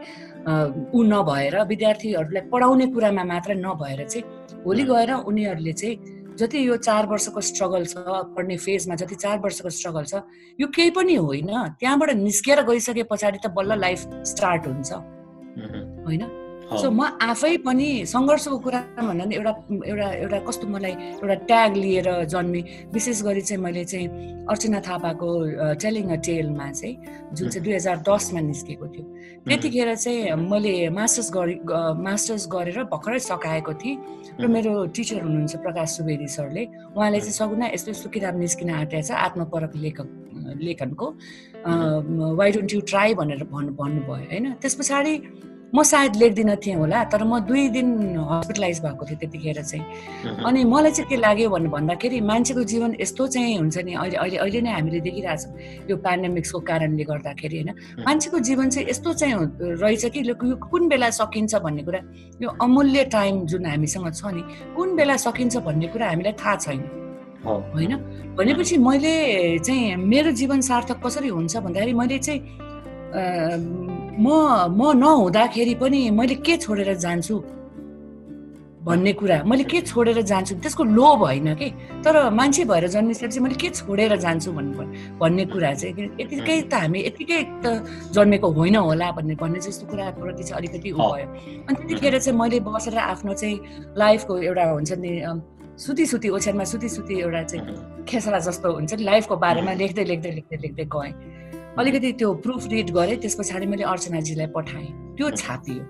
ऊ नभएर विद्यार्थीहरूलाई पढाउने कुरामा मात्र नभएर चाहिँ भोलि गएर उनीहरूले चाहिँ जति यो 4 वर्षको स्ट्रगल छ पढ्ने फेजमा जति 4 वर्षको स्ट्रगल छ यो केही पनि होइन। त्यहाँबाट निस्केर गइसके पछाडि त बल्ल लाइफ स्टार्ट हुन्छ होइन। सो म आफै पनि सङ्घर्षको कुरा भन्दा नि एउटा कस्तो मलाई एउटा ट्याग लिएर जन्मे। विशेष गरी चाहिँ मैले चाहिँ अर्चना थापाको टेलिङ अ टेलमा चाहिँ जुन चाहिँ 2010मा निस्केको थियो त्यतिखेर चाहिँ मैले मास्टर्स गरेर भर्खरै सकाएको थिएँ र मेरो टिचर हुनुहुन्छ प्रकाश सुवेदी सरले उहाँले चाहिँ सगुना यस्तो यस्तो किताब निस्किन आँटेको छ आत्मपरक लेखनको वाइ डोन्ट यु ट्राई भनेर भन्नुभयो होइन। त्यस पछाडि म सायद लेख्दिनँ थिएँ होला तर म 2 दिन हस्पिटलाइज भएको थिएँ त्यतिखेर चाहिँ। अनि मलाई चाहिँ के लाग्यो भन्दाखेरि मान्छेको जीवन यस्तो चाहिँ हुन्छ नि अहिले नै हामीले देखिरहेछौँ यो पेन्डेमिक्सको कारणले गर्दाखेरि होइन मान्छेको जीवन चाहिँ यस्तो चाहिँ रहेछ कि यो कुन बेला सकिन्छ भन्ने कुरा यो अमूल्य टाइम जुन हामीसँग छ नि कुन बेला सकिन्छ भन्ने कुरा हामीलाई थाहा छैन होइन। भनेपछि मैले चाहिँ मेरो जीवन सार्थक कसरी हुन्छ भन्दाखेरि मैले चाहिँ म नहुँदाखेरि पनि मैले के छोडेर जान्छु भन्ने कुरा मैले के छोडेर जान्छु त्यसको लोभ होइन कि तर मान्छे भएर जन्मिसकेपछि मैले के छोडेर जान्छु भन्ने कुरा चाहिँ यतिकै त हामी यतिकै त जन्मेको होइन होला भन्ने जस्तो कुराप्रति चाहिँ अलिकति उ भयो। अनि त्यतिखेर चाहिँ मैले बसेर आफ्नो चाहिँ लाइफको एउटा हुन्छ नि सुती ओछ्यानमा सुती एउटा चाहिँ खेसरा जस्तो हुन्छ नि लाइफको बारेमा लेख्दै गएँ। अलिकति त्यो प्रुफ रिड गरेँ त्यस पछाडि मैले अर्चनाजीलाई पठाएँ त्यो छापियो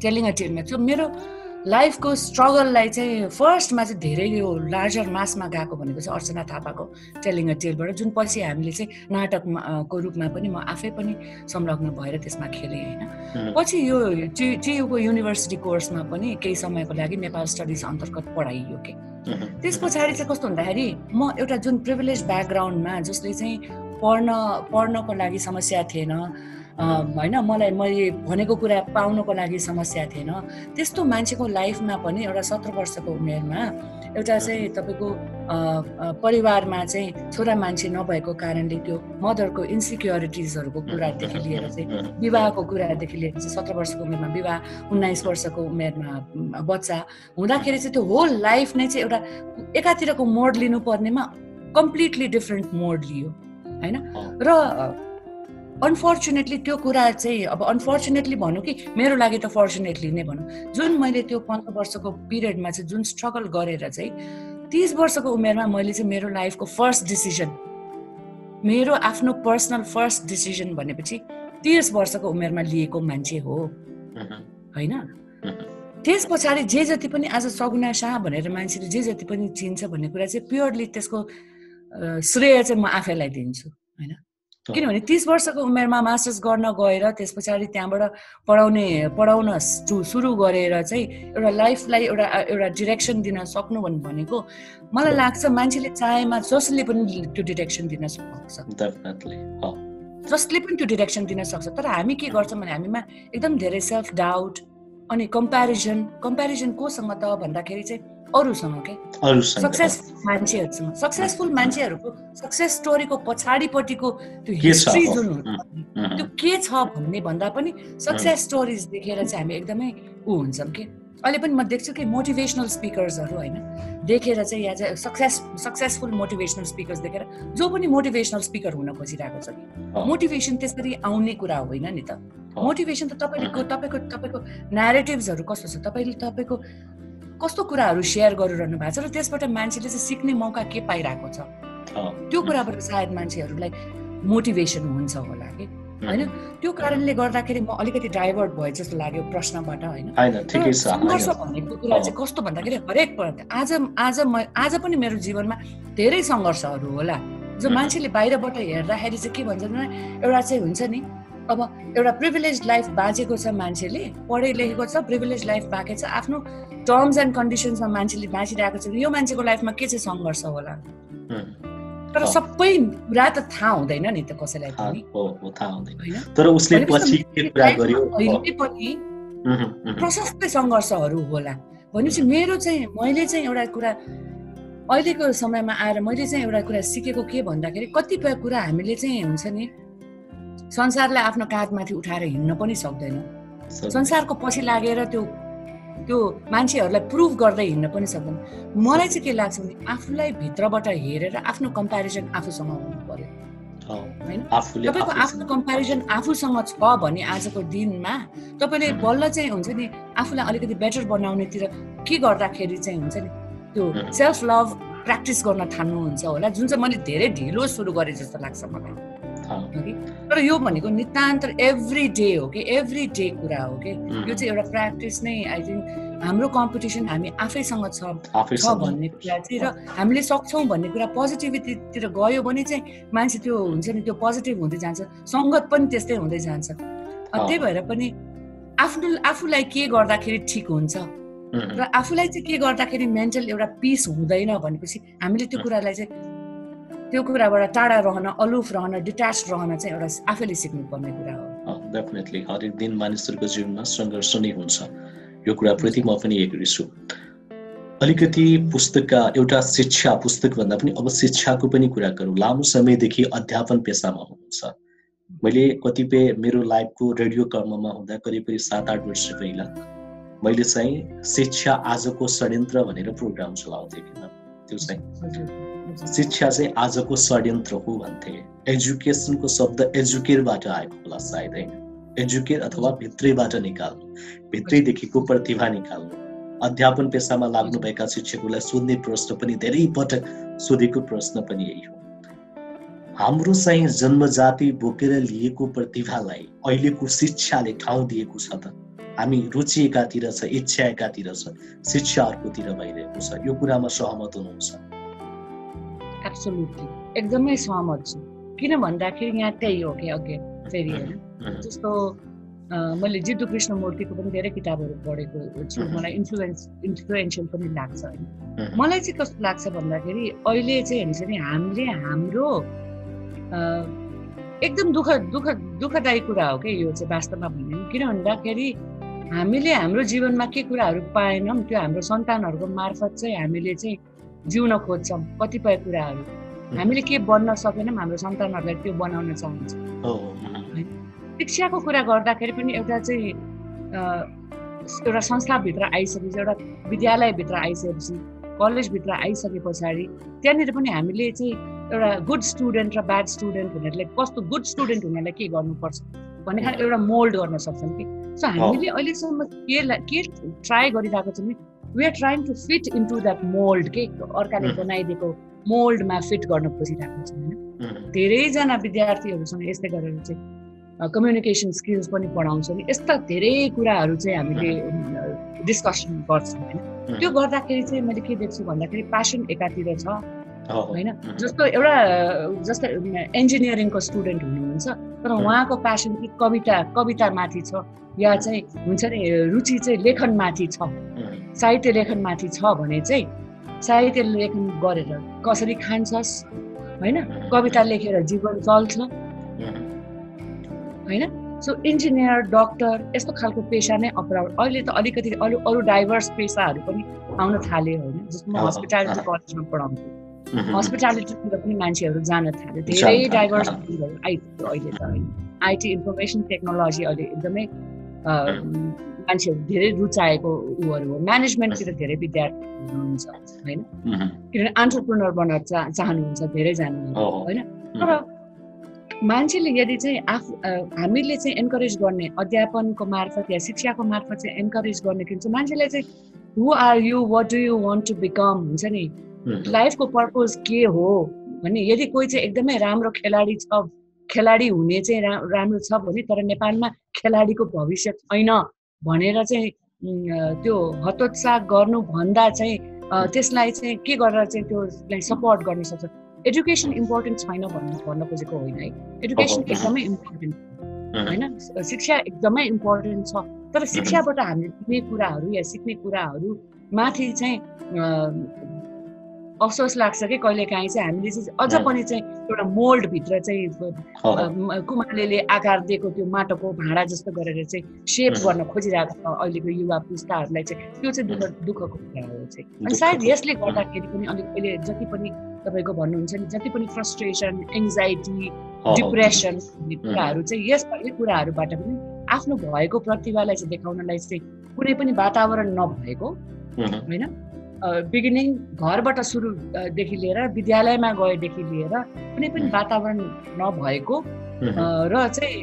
टेलिङ अ टेलमा। त्यो मेरो लाइफको स्ट्रगललाई चाहिँ फर्स्टमा चाहिँ धेरै यो लार्जर मासमा गएको भनेको चाहिँ अर्चना थापाको टेलिङ अ टेलबाट जुन पछि हामीले चाहिँ नाटकको रूपमा पनि म आफै पनि संलग्न भएर त्यसमा खेलेँ होइन। पछि यो टियुको युनिभर्सिटी कोर्समा पनि केही समयको लागि नेपाल स्टडिज अन्तर्गत पढाइयो के। त्यस पछाडि चाहिँ कस्तो भन्दाखेरि म एउटा जुन प्रिभिलेज ब्याकग्राउन्डमा जसले चाहिँ पढ्नको लागि समस्या थिएन होइन मैले भनेको कुरा पाउनको लागि समस्या थिएन त्यस्तो मान्छेको लाइफमा पनि एउटा 17 वर्षको उमेरमा एउटा चाहिँ तपाईँको परिवारमा चाहिँ छोरा मान्छे नभएको कारणले त्यो मदरको इन्सिक्योरिटिजहरूको कुरादेखि लिएर चाहिँ विवाहको कुरादेखि लिएर चाहिँ 17 वर्षको उमेरमा विवाह 19 वर्षको उमेरमा बच्चा हुँदाखेरि चाहिँ त्यो होल लाइफ नै चाहिँ एउटा एकातिरको मोड लिनु पर्नेमा कम्प्लिटली डिफ्रेन्ट मोड लियो होइन। र अनफर्चुनेटली त्यो कुरा चाहिँ अब अनफर्चुनेटली भनौँ कि मेरो लागि त फर्चुनेटली नै भनौँ जुन मैले त्यो 15 वर्षको पिरियडमा चाहिँ जुन स्ट्रगल गरेर चाहिँ 30 वर्षको उमेरमा मैले चाहिँ मेरो लाइफको फर्स्ट डिसिजन मेरो आफ्नो पर्सनल फर्स्ट डिसिजन भनेपछि 30 वर्षको उमेरमा लिएको मान्छे हो होइन। त्यस पछाडि जे जति पनि आज सगुना शाह भनेर मान्छेले जे जति पनि चिन्छ भन्ने कुरा चाहिँ प्योरली त्यसको श्रेय चाहिँ म आफैलाई दिन्छु होइन। किनभने 30 वर्षको उमेरमा मास्टर्स गर्न गएर त्यस पछाडि त्यहाँबाट पढाउन सुरु गरेर चाहिँ एउटा लाइफलाई एउटा डिरेक्सन दिन सक्नु भनेको मलाई लाग्छ मान्छेले चाहेमा जसले पनि त्यो डिरेक्सन दिन सक्छ जसले पनि त्यो डिरेक्सन दिन सक्छ। तर हामी के गर्छौँ भने हामीमा एकदम धेरै सेल्फ डाउट अनि कम्प्यारिजन कोसँग त भन्दाखेरि चाहिँ अरूसँग के सक्सेसफुल मान्छेहरूको सक्सेस स्टोरीको पछाडिपट्टिको त्यो हिस्ट्री जुन हुन्छ त्यो के छ भन्ने भन्दा पनि सक्सेस स्टोरिज देखेर चाहिँ हामी एकदमै ऊ हुन्छौँ कि अहिले पनि म देख्छु कि मोटिभेसनल स्पिकर्सहरू होइन देखेर चाहिँ यहाँ चाहिँ सक्सेसफुल मोटिभेसनल स्पिकर्स देखेर जो पनि मोटिभेसनल स्पिकर हुन खोजिरहेको छ कि मोटिभेसन त्यसरी आउने कुरा होइन नि त। मोटिभेसन त तपाईँको न्यारेटिभ्सहरू कस्तो छ तपाईँको कस्तो कुराहरू सेयर गरिरहनु भएको छ र त्यसबाट मान्छेले चाहिँ सिक्ने मौका के पाइरहेको छ, त्यो कुराबाट सायद मान्छेहरूलाई मोटिभेसन हुन्छ होला कि होइन। त्यो कारणले गर्दाखेरि म अलिकति डाइभर्ट भए जस्तो लाग्यो प्रश्नबाट होइन। सङ्घर्ष भनेको कुरा चाहिँ कस्तो भन्दाखेरि हरेक आज पनि मेरो जीवनमा धेरै सङ्घर्षहरू होला जो मान्छेले बाहिरबाट हेर्दाखेरि चाहिँ के भन्छ भने एउटा चाहिँ हुन्छ नि, अब एउटा प्रिभिलेज लाइफ बाँचेको छ मान्छेले, पढे लेखेको छ, प्रिभिलेज लाइफ बाँके छ, आफ्नो टर्म्स एन्ड कन्डिसन्समा मान्छेले बाँचिरहेको छ, यो मान्छेको लाइफमा के चाहिँ सङ्घर्ष होला। तर सबै कुरा त थाहा हुँदैन नि त कसैलाई पनि, तर उसले पछि के कुरा गर्यो पनि प्रशस्त सङ्घर्षहरू होला भनेपछि मैले चाहिँ एउटा कुरा अहिलेको समयमा आएर मैले चाहिँ एउटा कुरा सिकेको के भन्दाखेरि कतिपय कुरा हामीले चाहिँ हुन्छ नि संसारलाई आफ्नो काँधमाथि उठाएर हिँड्न पनि सक्दैनौँ, संसारको पछि लागेर त्यो मान्छेहरूलाई प्रुभ गर्दै हिँड्न पनि सक्दैन। मलाई चाहिँ के लाग्छ भने आफूलाई भित्रबाट हेरेर आफ्नो कम्पेरिजन आफूसँग हुनु पर्यो होइन। तपाईँको आफ्नो कम्पेरिजन आफूसँग छ भने आजको दिनमा तपाईँले बल्ल चाहिँ हुन्छ नि आफूलाई अलिकति बेटर बनाउनेतिर के गर्दाखेरि चाहिँ हुन्छ नि त्यो सेल्फ लभ प्र्याक्टिस गर्न थाल्नुहुन्छ होला, जुन चाहिँ मैले धेरै ढिलो सुरु गरेँ जस्तो लाग्छ मलाई। तर यो भनेको नितान्त एभ्री डे हो कि एभ्री डे कुरा हो कि यो चाहिँ एउटा प्र्याक्टिस नै। आई थिङ्क हाम्रो कम्पिटिसन हामी आफैसँग छ भन्ने कुरा चाहिँ र हामीले सक्छौँ भन्ने कुरा पोजिटिभिटीतिर गयो भने चाहिँ मान्छे त्यो हुन्छ नि त्यो पोजिटिभ हुँदै जान्छ, सङ्गत पनि त्यस्तै हुँदै जान्छ। त्यही भएर पनि आफूलाई के गर्दाखेरि ठिक हुन्छ र आफूलाई चाहिँ के गर्दाखेरि मेन्टल एउटा पिस हुँदैन भनेपछि हामीले त्यो कुरालाई चाहिँ त्यो कुराबाट टाढा रहन, अलुफ रहन, डिट्याच रहन चाहिँ एउटा आफैले सिक्नुपर्ने कुरा हो। डेफिनेटली हरेक दिन मानिसहरूको जीवनमा सङ्घर्ष नै हुन्छ, यो कुराप्रति म पनि एग्री छु। अलिकति पुस्तकका एउटा शिक्षा पुस्तक भन्दा पनि अब शिक्षाको पनि कुरा गरौँ। लामो समयदेखि अध्यापन पेसामा हुनुहुन्छ। मैले कतिपय मेरो लाइफको रेडियो कर्ममा हुँदा करिब 7-8 वर्ष पहिला मैले चाहिँ शिक्षा आजको षड्यन्त्र भनेर प्रोग्राम चलाउँथेँ किन, त्यो चाहिँ शिक्षा चाहिँ आजको षड्यन्त्र हो भन्थे। एजुकेसनको शब्द एजुकेटबाट आएको होला सायद होइन, एजुकेट अथवा भित्रैबाट निकाल्नु, भित्रैदेखिको प्रतिभा निकाल्नु। अध्यापन पेसामा लाग्नुभएका शिक्षकहरूलाई सोध्ने प्रश्न पनि धेरै पटक सोधेको प्रश्न पनि यही हो, हाम्रो चाहिँ जन्मजाति बोकेर लिएको प्रतिभालाई अहिलेको शिक्षाले ठाउँ दिएको छ त? हामी रुचि एकातिर छ, इच्छा एकातिर छ, शिक्षा अर्कोतिर भइरहेको छ। यो कुरामा सहमत हुनुहुन्छ? एब्सोल्युटली एकदमै सहमत छु। किन भन्दाखेरि यहाँ त्यही हो कि अघि फेरि होइन जस्तो मैले जिद्दु कृष्णमूर्तिको पनि धेरै किताबहरू पढेको छु, मलाई इन्फ्लुएन्सियल पनि लाग्छ होइन। मलाई चाहिँ कस्तो लाग्छ भन्दाखेरि अहिले चाहिँ हुन्छ नि हामीले हाम्रो एकदम दुःखदायी कुरा हो कि यो चाहिँ वास्तवमा भन्ने। किन भन्दाखेरि हामीले हाम्रो जीवनमा के कुराहरू पाएनौँ त्यो हाम्रो सन्तानहरूको मार्फत चाहिँ हामीले चाहिँ जिउन खोज्छौँ। कतिपय कुराहरू हामीले के बन्न सकेनौँ हाम्रो सन्तानहरूलाई त्यो बनाउन चाहन्छौँ। शिक्षाको कुरा गर्दाखेरि पनि एउटा चाहिँ एउटा संस्थाभित्र आइसकेपछि, एउटा विद्यालयभित्र आइसकेपछि, कलेजभित्र आइसके पछाडि त्यहाँनिर पनि हामीले चाहिँ एउटा गुड स्टुडेन्ट र ब्याड स्टुडेन्ट हुनेलाई कस्तो गुड स्टुडेन्ट हुनेलाई के गर्नुपर्छ भन्ने खालको एउटा मोल्ड गर्न सक्छौँ कि। सो हामीले अहिलेसम्म के ट्राई गरिरहेको छौँ, we are trying to fit into that mould के अर्काले बनाइदिएको मोल्डमा फिट गर्न खोजिरहेको छौँ होइन। धेरैजना विद्यार्थीहरूसँग यस्तै गरेर चाहिँ कम्युनिकेसन स्किल्स पनि पढाउँछौँ नि, यस्ता धेरै कुराहरू चाहिँ हामीले डिस्कसन गर्छौँ होइन। त्यो गर्दाखेरि चाहिँ मैले के देख्छु भन्दाखेरि प्यासन एकातिर छ होइन। जस्तो इन्जिनियरिङको स्टुडेन्ट हुनुहुन्छ तर उहाँको प्यासन चाहिँ कवितामाथि छ या चाहिँ हुन्छ नि रुचि चाहिँ लेखनमाथि छ, साहित्य लेखनमाथि छ भने चाहिँ साहित्य लेखन गरेर कसरी खान्छस् होइन, कविता लेखेर जीवन चल्छ होइन। सो इन्जिनियर, डक्टर यस्तो खालको पेसा नै अपनाउनु। अहिले त अलिकति अरू डाइभर्स पेसाहरू पनि आउन थाल्यो होइन। जस्तो म हस्पिटालिटी कलेजमा पढाउँछु, हस्पिटालिटीतिर पनि मान्छेहरू जान थाल्यो, धेरै डाइभर्स आइपुग्यो अहिले त होइन। आइटी इन्फर्मेसन टेक्नोलोजी अहिले एकदमै मान्छेहरू धेरै रुचाएको उहरू हो। म्यानेजमेन्टतिर धेरै विद्यार्थी हुनुहुन्छ होइन, किनभने एन्टरप्रेन्योर बन्न चाहनुहुन्छ धेरैजना होइन। तर मान्छेले यदि चाहिँ हामीले चाहिँ एन्करेज गर्ने अध्यापनको मार्फत या शिक्षाको मार्फत चाहिँ एन्करेज गर्ने के हुन्छ, मान्छेलाई चाहिँ who are you, what do you want to become हुन्छ नि, लाइफको पर्पज के हो भने यदि कोही चाहिँ एकदमै राम्रो खेलाडी हुने चाहिँ राम्रो छ भने तर नेपालमा खेलाडीको भविष्य छैन भनेर चाहिँ त्यो हतोत्साह गर्नुभन्दा चाहिँ त्यसलाई चाहिँ के गरेर चाहिँ त्यसलाई सपोर्ट गर्न सक्छ। एजुकेसन इम्पोर्टेन्ट छैन भन्न खोजेको होइन है, एजुकेसन एकदमै इम्पोर्टेन्ट होइन, शिक्षा एकदमै इम्पोर्टेन्ट छ। तर शिक्षाबाट हामीले दिने कुराहरू या सिक्ने कुराहरू माथि चाहिँ अफसोस लाग्छ कि कहिलेकाहीँ चाहिँ हामीले चाहिँ अझ पनि चाहिँ एउटा मोल्डभित्र चाहिँ कुमालेले आकार दिएको त्यो माटोको भाँडा जस्तो गरेर चाहिँ सेप गर्न खोजिरहेको छ अहिलेको युवा पुस्ताहरूलाई चाहिँ, त्यो चाहिँ दुःखको कुरा हो चाहिँ। अनि सायद यसले गर्दाखेरि पनि अलिक अहिले जति पनि तपाईँको भन्नुहुन्छ नि जति पनि फ्रस्ट्रेसन, एङ्जाइटी, डिप्रेसन भन्ने कुराहरू चाहिँ यी कुराहरूबाट पनि आफ्नो भएको प्रतिभालाई चाहिँ देखाउनलाई चाहिँ कुनै पनि वातावरण नभएको होइन, बिगिनिङ घरबाट सुरुदेखि लिएर विद्यालयमा गएदेखि लिएर कुनै पनि वातावरण नभएको र चाहिँ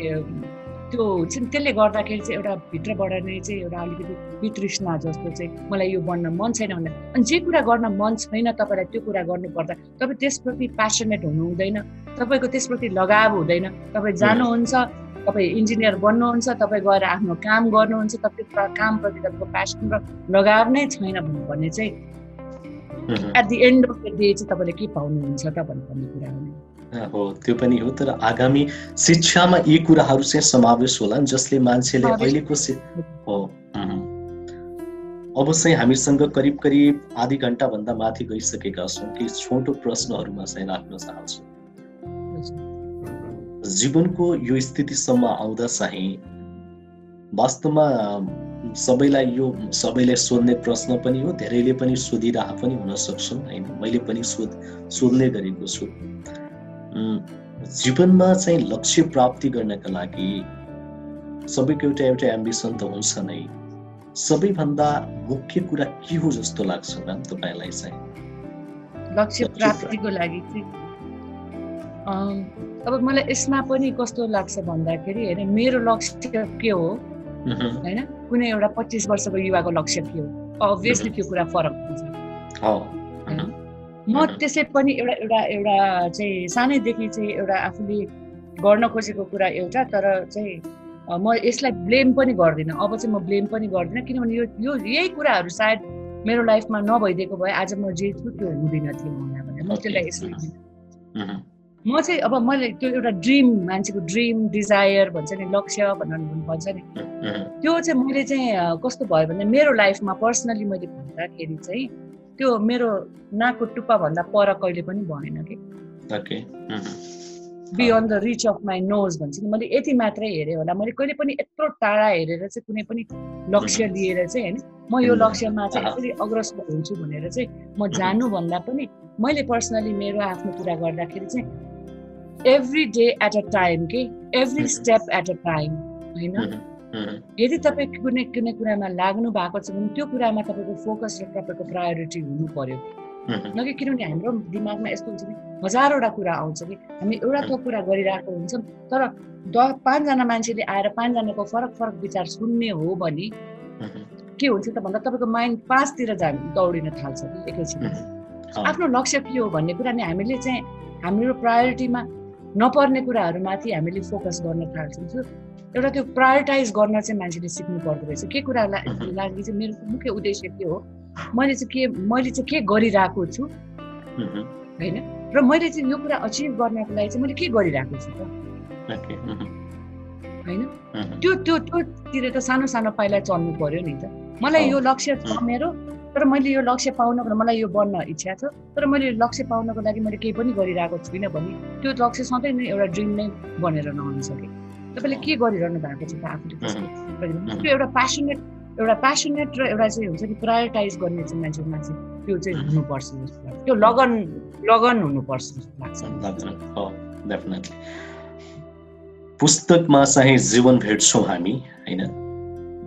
त्यो त्यसले गर्दाखेरि चाहिँ एउटा भित्रबाट नै चाहिँ एउटा अलिकति वितृष्णा जस्तो चाहिँ मलाई यो बन्न मन छैन भने, अनि जे कुरा गर्न मन छैन तपाईँलाई त्यो कुरा गर्नुपर्दा तपाईँ त्यसप्रति प्यासनेट हुनु हुँदैन, तपाईँको त्यसप्रति लगाव हुँदैन, तपाईँ जानुहुन्छ, तपाईँ इन्जिनियर बन्नुहुन्छ, तपाईँ गएर आफ्नो काम गर्नुहुन्छ, तपाईँ कामप्रति तपाईँको प्यासन र लगाव नै छैन भन्ने चाहिँ at the end of the day चाहिँ तपाईँले के पाउनुहुन्छ त भन्ने कुरा हो। त्यो पनि हो, तर आगामी शिक्षामा यी कुराहरू चाहिँ समावेश होला जसले मान्छेले अहिलेको हो। अब चाहिँ हामीसँग करिब आधी घण्टा भन्दा माथि गइसकेका छौँ कि छोटो प्रश्नहरूमा चाहिँ राख्न चाहन्छु। जीवनको यो स्थितिसम्म आउँदा चाहिँ वास्तवमा सबैलाई सोध्ने प्रश्न पनि हो, धेरैले पनि सोधिरह पनि हुन सक्छन् होइन, मैले पनि सोध्ने गरेको छु। जीवनमा चाहिँ लक्ष्य प्राप्ति गर्नका लागि सबैको एउटा एम्बिसन त हुन्छ नै, सबैभन्दा मुख्य कुरा के हो जस्तो लाग्छ म्याम तपाईँलाई चाहिँ लक्ष्य प्राप्तिको लागि चाहिँ? अब मलाई यसमा पनि कस्तो लाग्छ भन्दाखेरि होइन, मेरो लक्ष्य के हो होइन, कुनै एउटा 25 वर्षको युवाको लक्ष्य के हो, अभियसली त्यो कुरा फरक हुन्छ। म त्यसै पनि एउटा चाहिँ सानैदेखि चाहिँ एउटा आफूले गर्न खोजेको कुरा एउटा, तर चाहिँ म यसलाई ब्लेम पनि गर्दिनँ, अब चाहिँ म ब्लेम पनि गर्दिनँ, किनभने यो यही कुराहरू सायद मेरो लाइफमा नभइदिएको भए आज म जे छु त्यो हुँदैन थियो मलाई भने म त्यसलाई यसरी म चाहिँ अब मैले त्यो एउटा ड्रिम, मान्छेको ड्रिम डिजायर भन्छ नि, लक्ष्य भन्छ नि, त्यो चाहिँ मैले चाहिँ कस्तो भयो भने मेरो लाइफमा पर्सनली मैले भन्दाखेरि चाहिँ त्यो मेरो नाकको टुप्पा भन्दा पर कहिले पनि भएन कि, beyond the rich of my nose भन्छ नि, मैले यति मात्रै हेरेँ होला, मैले कहिले पनि यत्रो टाढा हेरेर चाहिँ कुनै पनि लक्ष्य लिएर चाहिँ होइन म यो लक्ष्यमा चाहिँ यसरी अग्रसर हुन्छु भनेर चाहिँ म जानुभन्दा पनि मैले पर्सनली मेरो आफ्नो कुरा गर्दाखेरि चाहिँ every day at a time के, every step at a time होइन। यदि तपाईँ कुनै कुरामा लाग्नु भएको छ भने त्यो कुरामा तपाईँको फोकस र तपाईँको प्रायोरिटी हुनु पर्यो न कि, किनभने हाम्रो दिमागमा यस्तो हुन्छ कि हजारवटा कुरा आउँछ कि हामी एउटा थोक कुरा गरिरहेको हुन्छौँ, तर 5जना मान्छेले आएर 5जनाको फरक विचार सुन्ने हो भने के हुन्छ त भन्दा तपाईँको माइन्ड 5तिर दौडिन थाल्छ कि एकैछिन। आफ्नो लक्ष्य के हो भन्ने कुरा नि हामीले चाहिँ हाम्रो प्रायोरिटीमा नपर्ने कुराहरूमाथि हामीले फोकस गर्न थाल्छौँ। एउटा त्यो प्रायोरिटाइज गर्न चाहिँ मान्छेले सिक्नु पर्दो रहेछ। के कुरा लागि चाहिँ मेरो मुख्य उद्देश्य के हो, मैले चाहिँ के गरिरहेको छु होइन, र मैले चाहिँ यो कुरा अचिभ गर्नको लागि चाहिँ मैले के गरिरहेको छु त होइन, त्योतिर त सानो पाइला चल्नु पर्यो नि त। मलाई यो लक्ष्य छ मेरो, तर मैले यो लक्ष्य पाउनको मलाई यो बन्न इच्छा छ, तर मैले लक्ष्य पाउनको लागि मैले केही पनि गरिरहेको छुइनँ भने त्यो लक्ष्य सधैँ नै एउटा ड्रिम नै बनेर नहुन्छ कि। तपाईँले के गरिरहनु भएको छ त आफूले, त्यो एउटा प्यासनेट र एउटा चाहिँ हुन्छ नि प्रायोरिटाइज गर्ने चाहिँ मान्छेमा चाहिँ त्यो चाहिँ हुनुपर्छ जस्तो लाग्छ, त्यो लगन हुनुपर्छ जस्तो लाग्छ। डेफिनेटली पुस्तकमा चाहिँ जीवन भेट्छौँ हामी होइन,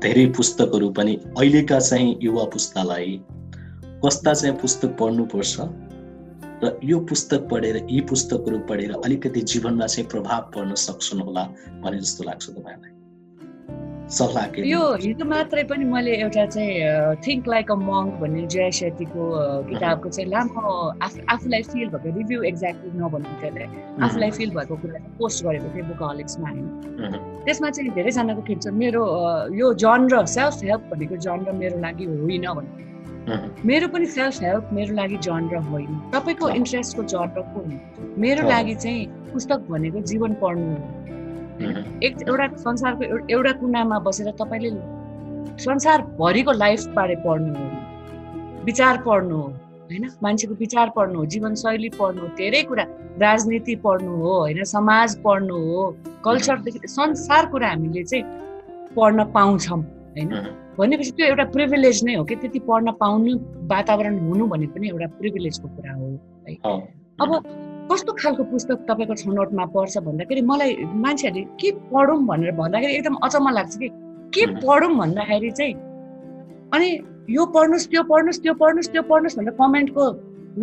धेरै पुस्तकहरू पनि अहिलेका चाहिँ युवा पुस्तालाई कस्ता चाहिँ पुस्तक पढ्नुपर्छ र यो पुस्तक पढेर यी पुस्तकहरू पढेर अलिकति जीवनमा चाहिँ प्रभाव पर्न सक्छन् होला भने जस्तो लाग्छ तपाईँलाई? सल्लाह के यो हिजो मात्रै पनि मैले एउटा चाहिँ थिङ्क लाइक अ मङ्क भन्ने जय शेट्टीको किताबको चाहिँ लामो आफूलाई फिल भएको रिभ्यू एक्ज्याक्टली नभन्नु त्यसलाई आफूलाई फिल भएको कुरा पोस्ट गरेको थिएँ बुकहलिक्समा होइन। त्यसमा चाहिँ धेरैजनाको के भन्छ मेरो यो जनर सेल्फ हेल्प भनेको जनर मेरो लागि होइन भन्ने। मेरो पनि सेल्फ हेल्प मेरो लागि जनर होइन, तपाईँको इन्ट्रेस्टको जनर कुन? मेरो लागि चाहिँ पुस्तक भनेको जीवन पढ्नु हो। एउटा संसारको एउटा कुनामा बसेर तपाईँले संसारभरिको लाइफबारे पढ्नु हो, विचार पढ्नु हो होइन, मान्छेको विचार पढ्नु हो, जीवनशैली पढ्नु हो, धेरै कुरा, राजनीति पढ्नु हो होइन, समाज पढ्नु हो, कल्चरदेखि संसार कुरा हामीले चाहिँ पढ्न पाउँछौँ होइन। भनेपछि त्यो एउटा प्रिभिलेज नै हो कि त्यति पढ्न पाउनु वातावरण हुनु भने पनि एउटा प्रिभिलेजको कुरा हो है। अब कस्तो खालको पुस्तक तपाईँको छनौटमा पर्छ भन्दाखेरि मलाई मान्छेहरूले के पढौँ भनेर भन्दाखेरि एकदम अचम्म लाग्छ कि के पढौँ भन्दाखेरि चाहिँ अनि यो पढ्नुहोस् त्यो पढ्नुहोस् त्यो पढ्नुहोस् त्यो पढ्नुहोस् भनेर कमेन्टको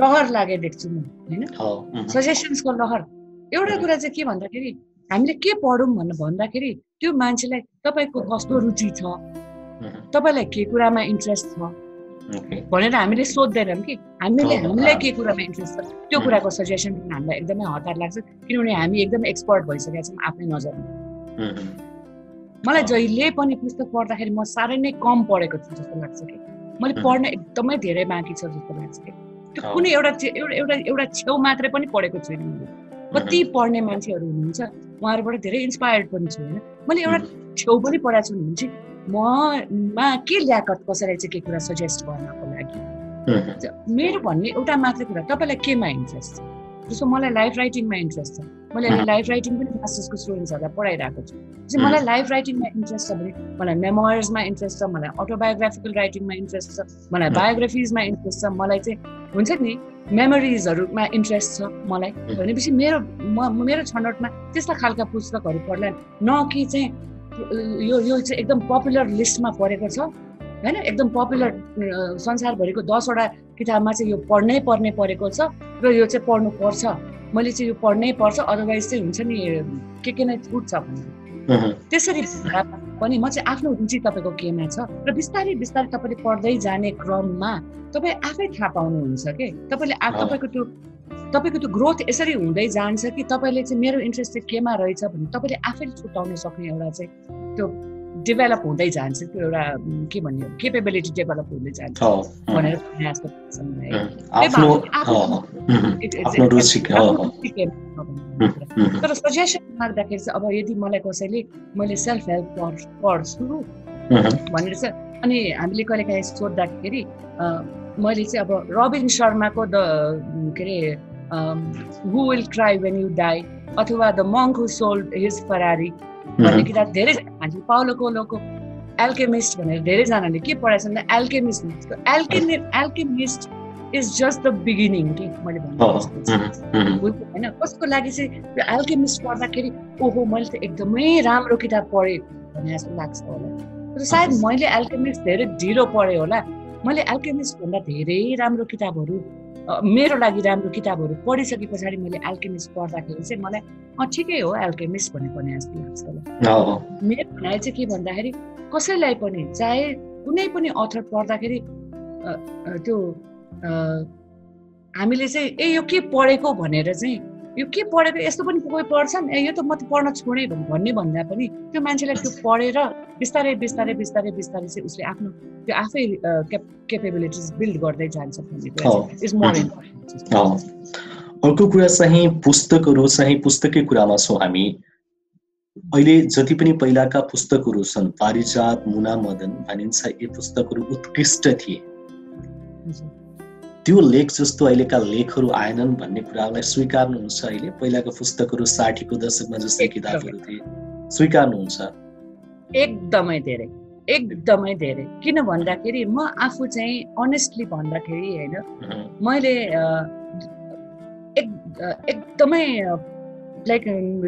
लहर लागे देख्छु म होइन, सजेसन्सको लहर। एउटा कुरा चाहिँ के भन्दाखेरि हामीले के पढौँ भनेर भन्दाखेरि त्यो मान्छेलाई तपाईँको कस्तो रुचि छ, तपाईँलाई के कुरामा इन्ट्रेस्ट छ भनेर हामीले सोध्दैनौँ कि हामीलाई के कुरामा इन्ट्रेस्ट छ त्यो कुराको सजेसन दिन हामीलाई एकदमै हतार लाग्छ, किनभने हामी एकदमै एक्सपर्ट भइसकेका छौँ आफ्नै नजरमा। मलाई जहिले पनि पुस्तक पढ्दाखेरि म साह्रै नै कम पढेको छु जस्तो लाग्छ कि मैले पढ्न एकदमै धेरै बाँकी छ जस्तो लाग्छ कि त्यो कुनै एउटा छेउ मात्रै पनि पढेको छुइनँ मैले। कति पढ्ने मान्छेहरू हुनुहुन्छ उहाँहरूबाट धेरै इन्सपायर्ड पनि छु होइन, मैले एउटा छेउ पनि पढाएको छु भने ममा के ल्याकत कसैलाई चाहिँ के कुरा सजेस्ट गर्नको लागि। मेरो भन्ने एउटा मात्रै कुरा, तपाईँलाई केमा इन्ट्रेस्ट छ? जस्तो मलाई लाइफ राइटिङमा इन्ट्रेस्ट छ, मैले अहिले लाइफ राइटिङ पनि मास्टर्सको स्टुडेन्ट्सहरूलाई पढाइरहेको छु। चाहिँ मलाई लाइफ राइटिङमा इन्ट्रेस्ट छ भने मलाई मेमोयर्समा इन्ट्रेस्ट छ, मलाई अटोबायोग्राफिकल राइटिङमा इन्ट्रेस्ट छ, मलाई बायोग्राफिजमा इन्ट्रेस्ट छ, मलाई चाहिँ हुन्छ नि मेमोरिजहरूमा इन्ट्रेस्ट छ मलाई। भनेपछि मेरो छनौटमा त्यस्ता खालका पुस्तकहरू पढ्ला न कि चाहिँ यो चाहिँ एकदम पपुलर लिस्टमा परेको छ होइन, एकदम पपुलर संसारभरिको 10वटा किताबमा चाहिँ यो पढ्नै पर्ने परेको छ र यो चाहिँ पढ्नु पर्छ, मैले चाहिँ यो पढ्नै पर्छ अदरवाइज चाहिँ हुन्छ नि के नै छुट्छ भन्ने। त्यसरी पनि म चाहिँ आफ्नो रुचि तपाईँको केमा छ र बिस्तारै बिस्तारै तपाईँले पढ्दै जाने क्रममा तपाईँ आफै थाहा पाउनुहुन्छ कि तपाईँको त्यो ग्रोथ यसरी हुँदै जान्छ कि तपाईँले चाहिँ मेरो इन्ट्रेस्ट चाहिँ केमा रहेछ भने तपाईँले आफैले छुटाउन सक्ने एउटा चाहिँ त्यो डेभलप हुँदै जान्छ, त्यो एउटा के भन्ने केपेबिलिटी डेभलप हुँदै जान्छ भनेर प्रयास गर्छ मलाई। तर सजेसन माग्दाखेरि चाहिँ अब यदि मलाई कसैले मैले सेल्फ हेल्प पढ्छु भनेर चाहिँ अनि हामीले कहिलेकाहीँ सोद्धाखेरि मैले चाहिँ अब रबिन शर्माको के अरे who will cry when you die अथवा the monk who sold his Ferrari भन्ने किताब धेरै मान्छे, पाउलो कोएलोको एल्केमिस्ट भनेर धेरैजनाले के पढाएछन् भने alchemist is just the beginning कि मैले भन्नु होइन। कसको लागि चाहिँ यो एल्केमिस्ट पढ्दाखेरि ओहो मैले त एकदमै राम्रो किताब पढेँ भने जस्तो लाग्छ होला, तर सायद मैले एल्केमिस्ट धेरै ढिलो पढेँ होला। मैले एल्केमिस्ट भन्दा धेरै राम्रो किताबहरू मेरो लागि राम्रो किताबहरू पढिसके पछाडि मैले एल्केमिस्ट पढ्दाखेरि चाहिँ मलाई ठिकै हो एल्केमिस्ट भने जस्तो लाग्छ होला। मेरो भनाइ चाहिँ के भन्दाखेरि कसैलाई पनि चाहे कुनै पनि अथर पढ्दाखेरि त्यो हामीले चाहिँ यो के पढेको भनेर चाहिँ यो के पढेको यस्तो पनि कोही पढ्छन् यो त म त पढ्न छोडेँ भन्ने भन्दा पनि त्यो मान्छेलाई त्यो पढेर बिस्तारै बिस्तारै बिस्तारै बिस्तारै चाहिँ उसले आफ्नो त्यो आफै केपेबिलिटिज बिल्ड गर्दै जान्छ भन्ने कुरा इज मोर इम्पोर्टेन्ट। अर्को कुरा चाहिँ पुस्तकहरू चाहिँ पुस्तकै कुरामा छौँ हामी। अहिले जति पनि पहिलाका पुस्तकहरू छन् पारिजात मुना मदन भनिन्छ यी पुस्तकहरू उत्कृष्ट थिए, त्यो लेख जस्तो अहिलेका लेखहरू आएनन् भन्ने कुरालाई स्वीकार्नुहुन्छ? अहिले पहिलाका पुस्तकहरू 60 को दशकमा जस्तै किताबहरू थिए स्वीकार्नुहुन्छ? एकदमै धेरै किन भन्दाखेरि म आफू चाहिँ अनेस्टली भन्दाखेरि होइन मैले एकदमै लाइक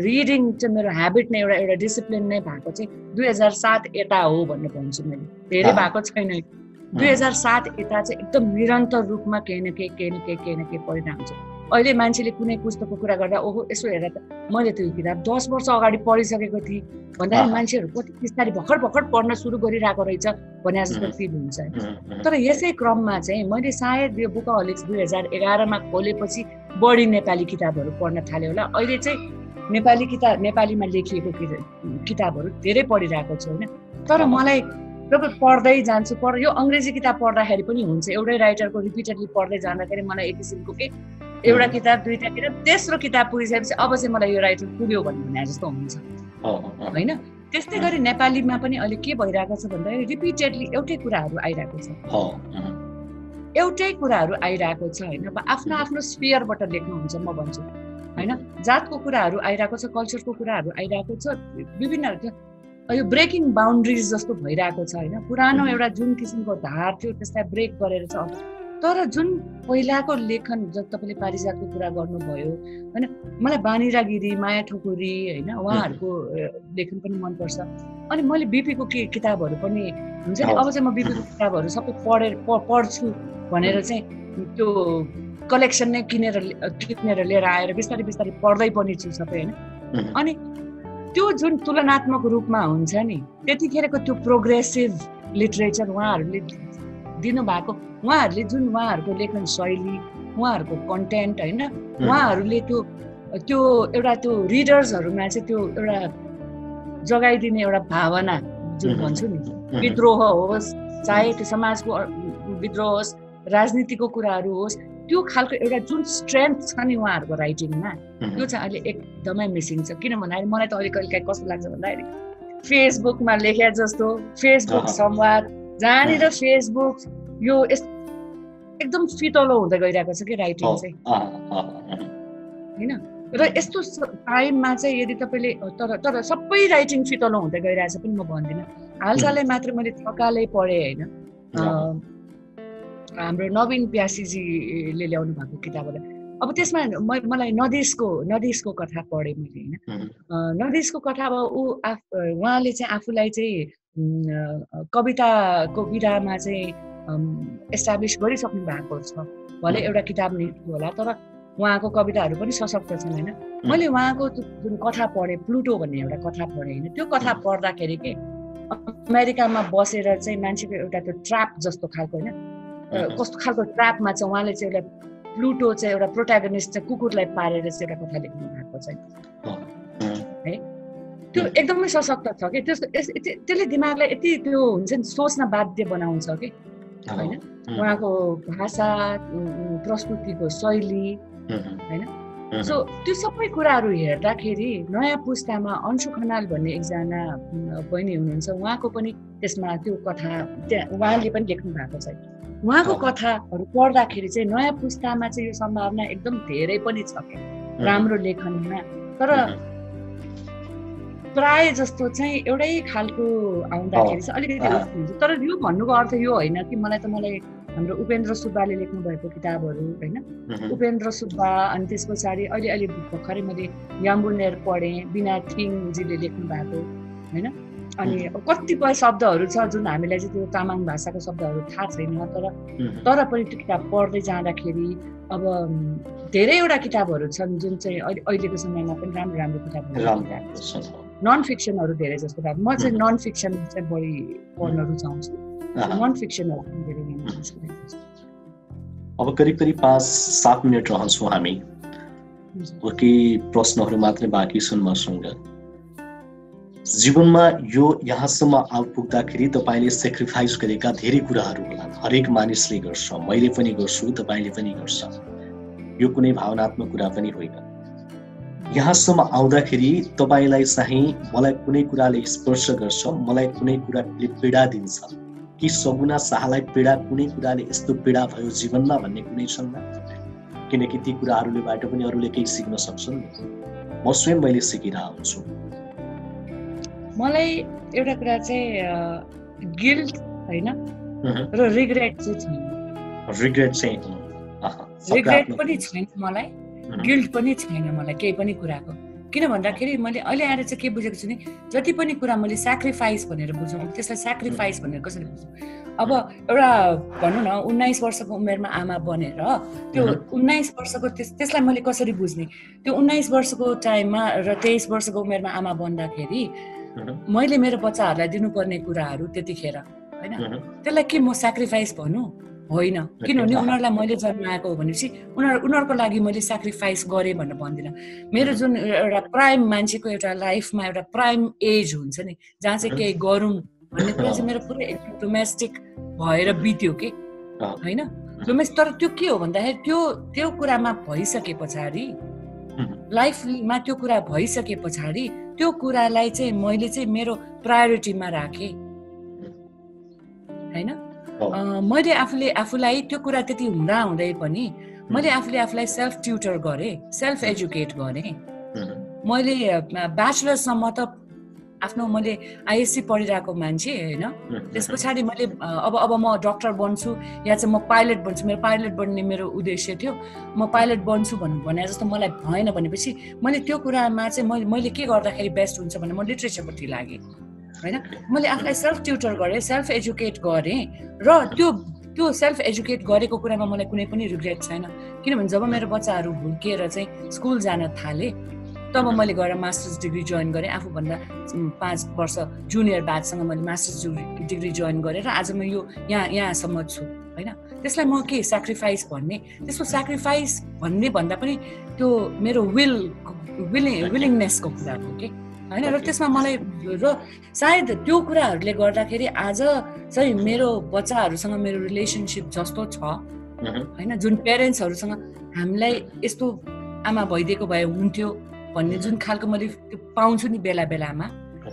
रिडिङ चाहिँ मेरो ह्याबिट नै एउटा डिसिप्लिन नै भएको चाहिँ 2007 यता हो भन्ने भन्छु मैले, धेरै भएको छैन। 2007 यता चाहिँ एकदम निरन्तर रूपमा केही न केही पढिरहन्छ। अहिले मान्छेले कुनै पुस्तकको कुरा गर्दा ओहो यसो हेर्दा त मैले त्यो किताब 10 वर्ष अगाडि पढिसकेको थिएँ भन्दाखेरि मान्छेहरू कति बिस्तारै भर्खर पढ्न सुरु गरिरहेको रहेछ भने जस्तो फिल हुन्छ। तर यसै क्रममा चाहिँ मैले सायद यो बुकहलिक्स 2011 मा खोलेपछि बढी नेपाली किताबहरू पढ्न थाल्यो होला। अहिले चाहिँ नेपालीमा लेखिएको किताबहरू धेरै पढिरहेको छु होइन। तर मलाई जब पढ्दै जान्छु यो अङ्ग्रेजी किताब पढ्दाखेरि पनि हुन्छ, एउटै राइटरको रिपिटेडली पढ्दै जाँदाखेरि मलाई एक किसिमको एउटा किताब दुईटा किताब तेस्रो किताब पुगिसकेपछि अब चाहिँ मलाई यो राइटर पुग्यो भन्ने जस्तो हुन्छ होइन। त्यस्तै गरी नेपालीमा पनि अहिले के भइरहेको छ भन्दाखेरि रिपिटेडली एउटै कुराहरू आइरहेको छ होइन। आफ्नो आफ्नो स्फियरबाट लेख्नुहुन्छ म भन्छु होइन। जातको कुराहरू आइरहेको छ, कल्चरको कुराहरू आइरहेको छ, विभिन्न यो ब्रेकिङ बााउन्ड्रिज जस्तो भइरहेको छ होइन। पुरानो एउटा जुन किसिमको धार थियो त्यसलाई ब्रेक गरेर छ। तर जुन पहिलाको लेखन जब तपाईँले पारिजातको कुरा गर्नुभयो होइन, मलाई बानिरा गिरी, माया ठकुरी होइन उहाँहरूको लेखन पनि मनपर्छ। अनि मैले बिपीको किताबहरू पनि हुन्छ नि, अब चाहिँ म बिपीको किताबहरू सबै पढ्छु भनेर चाहिँ त्यो कलेक्सन नै किनेर लिएर आएर बिस्तारै पढ्दै पनि छु सबै होइन। अनि त्यो जुन तुलनात्मक रूपमा हुन्छ नि त्यतिखेरको त्यो प्रोग्रेसिभ लिटरेचर उहाँहरूले दिनुभएको, उहाँहरूले जुन उहाँहरूको लेखन शैली, उहाँहरूको कन्टेन्ट होइन, उहाँहरूले त्यो एउटा त्यो रिडर्सहरूमा चाहिँ त्यो एउटा जगाइदिने एउटा भावना जुन भन्छु नि, विद्रोह होस् चाहे त्यो समाजको विद्रोह होस्, राजनीतिको कुराहरू होस्, त्यो खालको एउटा जुन स्ट्रेन्थ छ नि उहाँहरूको राइटिङमा, त्यो चाहिँ अहिले एकदमै मिसिङ छ। किन भन्दाखेरि मलाई त अलिक कस्तो लाग्छ भन्दाखेरि फेसबुकमा लेखे जस्तो फेसबुक संवाद जहाँनिर फेसबुक यो एकदम फितलो हुँदै गइरहेको छ कि राइटिङ चाहिँ होइन। र यस्तो टाइममा चाहिँ यदि तपाईँले तर सबै राइटिङ फितलो हुँदै गइरहेछ पनि म भन्दिनँ। हालसालै मात्र मैले थकालै पढेँ होइन, हाम्रो नवीन प्यासीजीले ल्याउनु भएको किताबहरू। अब त्यसमा मलाई नदिसको कथा पढेँ मैले होइन। नदिसको कथा अब उहाँले चाहिँ आफूलाई चाहिँ कविताको विधामा चाहिँ एस्टाब्लिस गरिसक्नु भएको छ, भले एउटा किताब निस्क्यो होला तर उहाँको कविताहरू पनि सशक्त छन् होइन। मैले उहाँको जुन कथा पढेँ, प्लुटो भन्ने एउटा कथा पढेँ होइन, त्यो कथा पढ्दाखेरि के अमेरिकामा बसेर चाहिँ मान्छेको एउटा त्यो ट्र्याप जस्तो खालको होइन, कस्तो खालको ट्र्यापमा चाहिँ उहाँले चाहिँ एउटा प्लुटो चाहिँ एउटा प्रोट्यागनिस्ट चाहिँ कुकुरलाई पारेर चाहिँ एउटा कथा लेख्नु भएको छ है। त्यो एकदमै सशक्त छ कि त्यसले दिमागलाई यति त्यो हुन्छ नि सोच्न बाध्य बनाउँछ कि होइन। उहाँको भाषा, प्रस्तुतिको शैली होइन। सो त्यो सबै कुराहरू हेर्दाखेरि नयाँ पुस्तामा अन्शु खनाल भन्ने एकजना बहिनी हुनुहुन्छ, उहाँको पनि त्यसमा त्यो कथा उहाँले पनि लेख्नु भएको छ। उहाँको कथाहरू पढ्दाखेरि चाहिँ नयाँ पुस्तामा चाहिँ यो सम्भावना एकदम धेरै पनि छ क्या राम्रो लेखनमा। तर प्राय जस्तो चाहिँ एउटै खालको आउँदाखेरि चाहिँ अलिकति हुन्छ। तर यो भन्नुको अर्थ यो होइन कि मलाई हाम्रो उपेन्द्र सुब्बाले लेख्नु भएको किताबहरू होइन, उपेन्द्र सुब्बा अनि त्यस पछाडि अहिले भर्खरै मैले याम्बुनेर पढेँ, बिना थिङजीले लेख्नु भएको होइन। अनि कतिपय शब्दहरू छ जुन हामीलाई चाहिँ त्यो तामाङ भाषाको शब्दहरू थाहा छैन, तर पनि त्यो किताब पढ्दै जाँदाखेरि अब धेरैवटा किताबहरू छन् जुन चाहिँ अहिलेको समयमा पनि राम्रो किताबहरू, नन फिक्सनहरू धेरै जस्तो म चाहिँ नन फिक्सन चाहिँ बढी पढ्न रुचाउँछु। नन फिक्सनहरू पनि धेरै अब करिब 5-7 मिनट रहन्छौँ हामी, केही प्रश्नहरू मात्रै बाँकी छन् मसँग। जीवनमा यो यहाँसम्म आइपुग्दाखेरि तपाईँले सेक्रिफाइस गरेका धेरै कुराहरू होलान्, हरेक मानिसले गर्छ, मैले पनि गर्छु, तपाईँले पनि गर्छ, यो कुनै भावनात्मक कुरा पनि होइन। यहाँसम्म आउँदाखेरि तपाईँलाई चाहिँ मलाई कुनै कुराले स्पर्श गर्छ, मलाई कुनै कुराले पीडा दिन्छ कि सगुना शाहलाई पीडा कुनै कुराले यस्तो पीडा भयो जीवनमा भन्ने कुनै छन्, किनकि ती कुराहरूलेबाट पनि अरूले केही सिक्न सक्छन्। म स्वयं मैले सिकिरहेको हुन्छु। मलाई एउटा कुरा चाहिँ गिल्ट होइन र रिग्रेट चाहिँ छैन। रिग्रेट पनि छैन मलाई, गिल्ट पनि छैन मलाई केही पनि कुराको। किन भन्दाखेरि मैले अहिले आएर चाहिँ के बुझेको छु नि, जति पनि कुरा मैले सेक्रिफाइस भनेर बुझौँ, त्यसलाई सेक्रिफाइस भनेर कसरी बुझौँ। अब एउटा भनौँ न 19 वर्षको उमेरमा आमा बनेर त्यो 19 वर्षको त्यसलाई मैले कसरी बुझ्ने, त्यो 19 वर्षको टाइममा र 23 वर्षको उमेरमा आमा बन्दाखेरि मैले मेरो बच्चाहरूलाई दिनुपर्ने कुराहरू त्यतिखेर होइन, त्यसलाई के म सेक्रिफाइस भनौँ? होइन, किनभने उनीहरूलाई मैले जन्माएको हो भनेपछि उनीहरूको लागि मैले सेक्रिफाइस गरेँ भनेर भन्दिनँ। मेरो जुन एउटा प्राइम मान्छेको एउटा लाइफमा एउटा प्राइम एज हुन्छ नि, जहाँ चाहिँ केही गरौँ भन्ने कुरा चाहिँ मेरो पुरै एकदम डोमेस्टिक भएर बित्यो कि होइन। तर त्यो के हो भन्दाखेरि त्यो कुरामा भइसके पछाडि, लाइफमा त्यो कुरा भइसके पछाडि त्यो कुरालाई चाहिँ मैले चाहिँ मेरो प्रायोरिटीमा राखेँ होइन। मैले आफूलाई त्यो कुरा त्यति हुँदा हुँदै पनि मैले आफूलाई सेल्फ ट्युटर गरेँ, सेल्फ एजुकेट गरेँ। मैले ब्याचलरसम्म त आफ्नो मैले आइएससी पढिरहेको मान्छे होइन, त्यस पछाडि मैले अब म डक्टर बन्छु या चाहिँ म पाइलट बन्छु, मेरो पाइलट बन्ने मेरो उद्देश्य थियो, म पाइलट बन्छु भने जस्तो मलाई भएन भनेपछि मैले त्यो कुरामा चाहिँ मैले के गर्दाखेरि बेस्ट हुन्छ भने म लिट्रेचरपट्टि लागेँ होइन। मैले आफूलाई सेल्फ ट्युटर गरेँ, सेल्फ एजुकेट गरेँ र त्यो सेल्फ एजुकेट गरेको कुरामा मलाई कुनै पनि रिग्रेट छैन। किनभने जब मेरो बच्चाहरू हुर्किएर चाहिँ स्कुल जान थाले तब मैले गएर मास्टर्स डिग्री जोइन गरेँ। आफूभन्दा 5 वर्ष जुनियर ब्याचसँग मैले मास्टर्स डिग्री जोइन गरेर आज म यहाँसम्म छु होइन। त्यसलाई म के सेक्रिफाइस भन्ने, त्यसको सेक्रिफाइस भन्ने भन्दा पनि त्यो मेरो विलिङनेसको कुरा हो कि होइन। र त्यसमा मलाई र सायद त्यो कुराहरूले गर्दाखेरि आज चाहिँ मेरो बच्चाहरूसँग मेरो रिलेसनसिप जस्तो छ होइन, जुन पेरेन्ट्सहरूसँग हामीलाई यस्तो आमा भइदिएको भए हुन्थ्यो भन्ने जुन खालको मैले त्यो पाउँछु नि बेला बेलामा,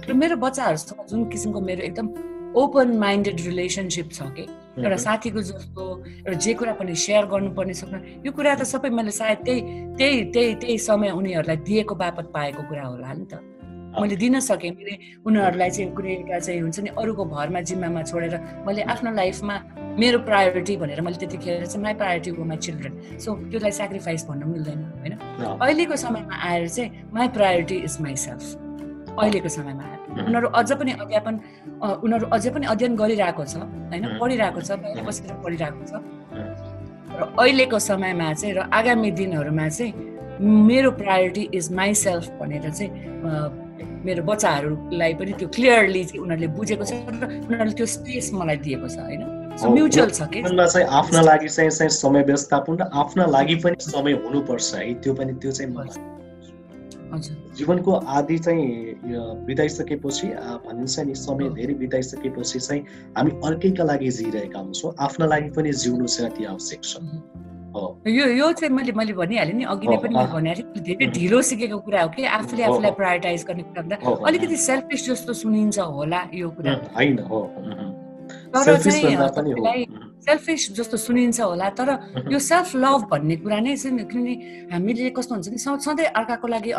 र मेरो बच्चाहरूसँग जुन किसिमको मेरो एकदम ओपन माइन्डेड रिलेसनसिप छ कि एउटा साथीको जस्तो, एउटा जे कुरा पनि सेयर गर्नुपर्ने सक्ने, यो कुरा त सबै मैले सायद त्यही समय उनीहरूलाई दिएको बापत पाएको कुरा होला नि त। मैले दिन सकेँ, मैले उनीहरूलाई चाहिँ कुनै एउटा चाहिँ हुन्छ नि अरूको भरमा जिम्मामा छोडेर मैले आफ्नो लाइफमा मेरो प्रायोरिटी भनेर मैले त्यतिखेर चाहिँ माई प्रायोरिटी हो माई चिल्ड्रेन, सो त्यसलाई सेक्रिफाइस भन्नु मिल्दैन होइन। अहिलेको समयमा आएर चाहिँ my priority is my self. अहिलेको समयमा आएर उनीहरू अझै पनि अध्ययन गरिरहेको छ होइन, पढिरहेको छ, बाहिर बसेर पढिरहेको छ। र अहिलेको समयमा चाहिँ र आगामी दिनहरूमा चाहिँ मेरो प्रायोरिटी इज माई सेल्फ भनेर चाहिँ मेरो बच्चाहरूलाई पनि त्यो क्लियरली चाहिँ उनीहरूले बुझेको छ र उनीहरूले त्यो स्पेस मलाई दिएको छ होइन। म्युचुअल छ कि आफ्ना लागि चाहिँ समय व्यवस्थापन र आफ्ना लागि पनि समय हुनुपर्छ है। त्यो चाहिँ जीवनको आदि चाहिँ बिताइसकेपछि भनिन्छ नि, समय धेरै बिताइसकेपछि चाहिँ हामी अर्कैका लागि जिइरहेका हुन्छौँ, आफ्ना लागि पनि जिउनु चाहिँ अति आवश्यक छ। यो चाहिँ मैले भनिहालेँ नि, अघि नै पनि मैले भनिहालेँ, धेरै ढिलो सिकेको कुरा हो कि आफूलाई प्रायोरिटाइज गर्ने कुरा भन्दा अलिकति सेल्फिस जस्तो सुनिन्छ होला यो कुरा हैन हो, तर चाहिँ सेल्फिस जस्तो सुनिन्छ होला, तर यो सेल्फ लभ भन्ने कुरा नै चाहिँ किनभने हामीले कस्तो हुन्छ नि सधैँ अर्काको लागि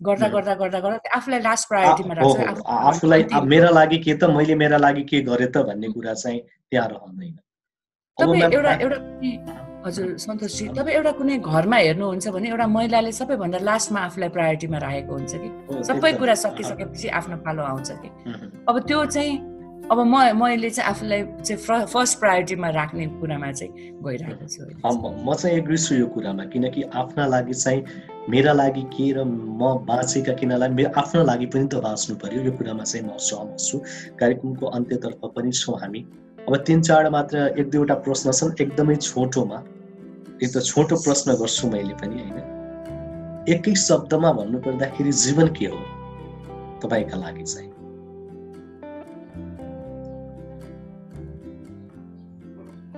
गर्दा आफूलाई लास्ट प्रायोरिटीमा राख्छ। आफूलाई मेरा लागि के त, मैले मेरा लागि के गरेँ त भन्ने कुरा चाहिँ त्यहाँ रहँदैन। तपाईँ एउटा हजुर सन्तोषजी, तपाईँ एउटा कुनै घरमा हेर्नुहुन्छ भने एउटा महिलाले सबैभन्दा लास्टमा आफूलाई प्रायोरिटीमा राखेको हुन्छ कि सबै कुरा सकिसकेपछि आफ्नो पालो आउँछ कि। अब त्यो चाहिँ अब मैले चाहिँ आफूलाई चाहिँ फर्स्ट प्रायोरिटीमा राख्ने कुरामा चाहिँ गइरहेको छु। म चाहिँ एग्री छु यो कुरामा, किनकि आफ्ना लागि चाहिँ मेरा लागि के र म बाँचेका किनलाई मेरो आफ्ना लागि पनि त बाँच्नु पर्यो। यो कुरामा चाहिँ म सहमत छु। कार्यक्रमको अन्त्यतर्फ पनि छौँ हामी। अब 3-4 मात्र 1-2वटा प्रश्न छन् एकदमै छोटोमा, एक त छोटो प्रश्न गर्छु मैले पनि होइन। एकै शब्दमा भन्नु पर्दाखेरि जीवन के हो तपाईका लागि चाहिँ?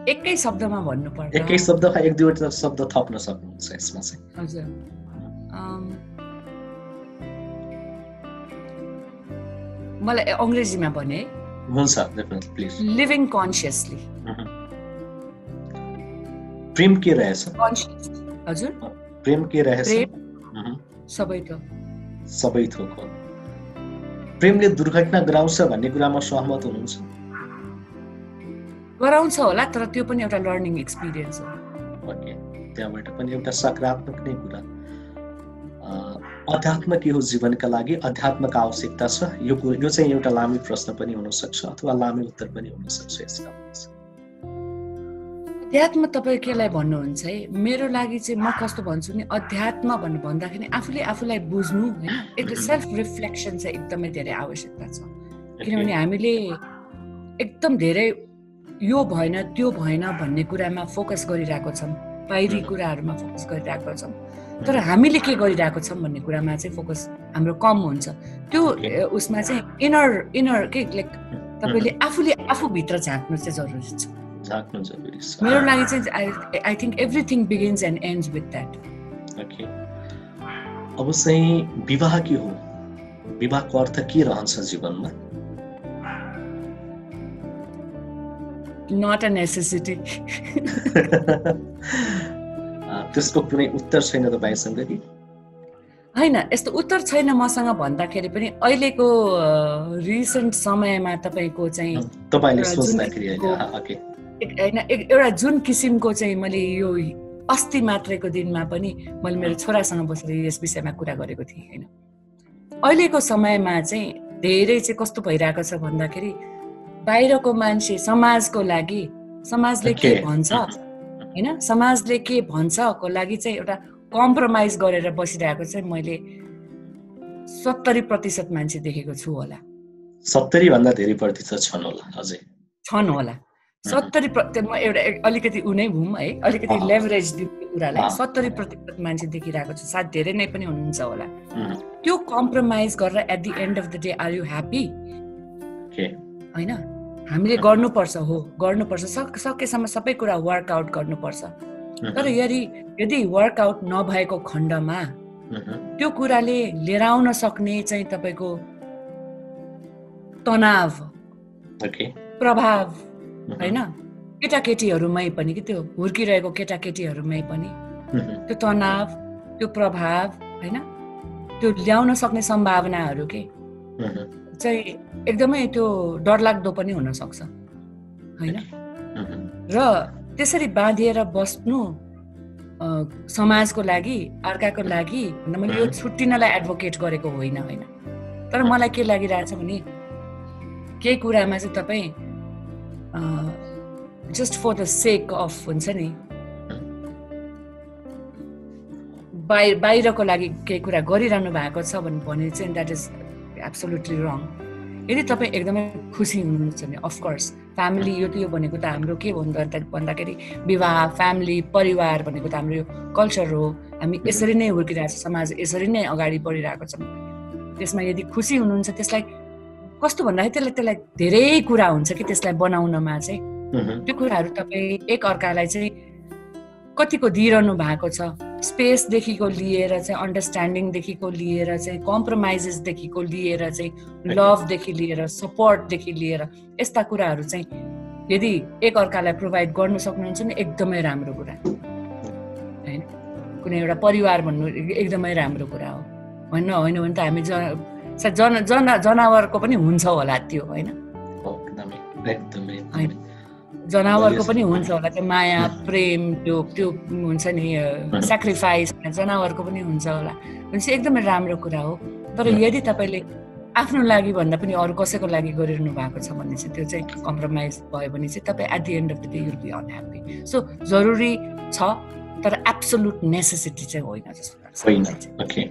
एकै शब्दमा भन्नु पर्दा एकै शब्दमा 1-2वटा शब्द थप्न सक्नुहुन्छ यसमा चाहिँ? हजुर, मलाई अंग्रेजीमा भने हुन्छ, डेफिनेटली प्लिज। Living consciously. प्रेम के रहेछ? हजुर, प्रेम के रहेछ? सबै थोक हो। प्रेमले दुर्घटना गराउँछ भन्ने कुरामा सहमत हुनुहुन्छ? गराउँछ होला, तर त्यो पनि एउटा लर्निङ एक्सपिरियन्स हो। ओके, त्यहाँबाट पनि एउटा सकारात्मक नै कुरा। अध्यात्म के हो जीवनका लागि, अध्यात्मको आवश्यकता छ? यो चाहिँ एउटा लामै प्रश्न पनि हुन सक्छ अथवा लामै उत्तर पनि हुन सक्छ यसका। अध्यात्म तपाईँ केलाई भन्नुहुन्छ है? मेरो लागि चाहिँ म कस्तो भन्छु नि, अध्यात्म भन्दाखेरि आफूले आफूलाई बुझ्नु होइन, एक सेल्फ रिफ्लेक्सन चाहिँ एकदमै धेरै आवश्यकता छ। किनभने हामीले एकदम धेरै यो भएन त्यो भएन भन्ने कुरामा फोकस गरिरहेको छौँ, बाहिरी कुराहरूमा फोकस गरिरहेको छौँ, तर हामीले के गरिरहेको छौँ भन्ने कुरामा चाहिँ फोकस हाम्रो कम हुन्छ। त्यो उसमा चाहिँ इनर के लाइक तपाईँले आफूले आफूभित्र झाँक्नु चाहिँ जरुरी छ। मेरो लागि चाहिँ I think everything begins and ends with that. Okay, अब चाहिँ विवाह के हो? विवाहको अर्थ के रहन्छ जीवनमा? Not a necessity. त्यसको कुनै उत्तर छैन तपाईसँग कि? होइन, यस्तो उत्तर छैन मसँग भन्दाखेरि पनि अहिलेको रिसेन्ट समयमा तपाईँको चाहिँ तपाईँले सोच्दाखेरि होइन एउटा जुन किसिमको चाहिँ मैले यो अस्ति मात्रैको दिनमा पनि मैले मेरो छोरासँग बसेर यस विषयमा कुरा गरेको थिएँ होइन। अहिलेको समयमा चाहिँ धेरै चाहिँ कस्तो भइरहेको छ भन्दाखेरि बाहिरको मान्छे समाजको लागि समाजले के भन्छ होइन, समाजले के भन्छको लागि चाहिँ एउटा कम्प्रोमाइज गरेर बसिरहेको चाहिँ मैले 70% मान्छे देखेको छु होला। 70 भन्दा धेरै प्रतिशत छन् होला, अझै छन् होला। 70% म एउटा अलिकति उनै भूम है, अलिकति लेभरेज दिने कुरालाई 70% मान्छे देखिरहेको छु, सायद धेरै नै पनि हुनुहुन्छ होला। त्यो कम्प्रोमाइज गरेर at the end of the day are you happy होइन? हामीले गर्नुपर्छ, हो गर्नुपर्छ, सकेसम्म सबै कुरा वर्कआउट गर्नुपर्छ। तर यदि वर्कआउट नभएको खण्डमा त्यो कुराले लिएर आउन सक्ने चाहिँ तपाईँको तनाव, प्रभाव होइन, केटाकेटीहरूमै पनि कि त्यो हुर्किरहेको केटाकेटीहरूमै पनि त्यो तनाव, त्यो प्रभाव होइन, त्यो ल्याउन सक्ने सम्भावनाहरू के चाहिँ एकदमै त्यो डरलाग्दो पनि हुन सक्छ होइन। र त्यसरी बाँधिएर बस्नु समाजको लागि, अर्काको लागि मैले यो छुट्टिनलाई एडभोकेट गरेको होइन होइन, तर मलाई के लागिरहेछ भने केही कुरामा चाहिँ तपाईँ just for the sake of हुन्छ नि, बाहिरको लागि केही कुरा गरिरहनु भएको छ भने चाहिँ द्याट इज एब्सोल्युटली रङ। यदि तपाईँ एकदमै खुसी हुनुहुन्छ भने अफकोर्स फ्यामिली, यो भनेको त हाम्रो के भन्दाखेरि विवाह, फ्यामिली, परिवार भनेको त हाम्रो यो कल्चर हो। हामी यसरी नै हुर्किरहेको छ, समाज यसरी नै अगाडि बढिरहेको छ। त्यसमा यदि खुसी हुनुहुन्छ, त्यसलाई कस्तो भन्दाखेरि त्यसलाई धेरै कुरा हुन्छ कि त्यसलाई बनाउनमा चाहिँ त्यो कुराहरू तपाईँ एक अर्कालाई चाहिँ कतिको दिइरहनु भएको छ, स्पेसदेखिको लिएर चाहिँ अन्डरस्ट्यान्डिङदेखिको लिएर चाहिँ कम्प्रोमाइजेसदेखिको लिएर चाहिँ लभदेखि लिएर सपोर्टदेखि लिएर यस्ता कुराहरू चाहिँ यदि एक अर्कालाई प्रोभाइड गर्न सक्नुहुन्छ नि एकदमै राम्रो कुरा होइन। कुनै एउटा परिवार भन्नु एकदमै राम्रो कुरा हो, होइन भने त हामी जनावरको पनि हुन्छ होला त्यो होइन, जनावरको पनि हुन्छ होला त्यो माया, प्रेम, त्यो हुन्छ नि सेक्रिफाइस, जनावरको पनि हुन्छ होला भने चाहिँ एकदमै राम्रो कुरा हो। तर यदि तपाईँले आफ्नो लागि भन्दा पनि अरू कसैको लागि गरिरहनु भएको छ भने चाहिँ त्यो चाहिँ कम्प्रोमाइज भयो भने चाहिँ तपाईँ at the end of the day you will be unhappy. So जरुरी छ तर एब्सोल्युट नेसेसिटी चाहिँ होइन जस्तो लाग्छ। ओके,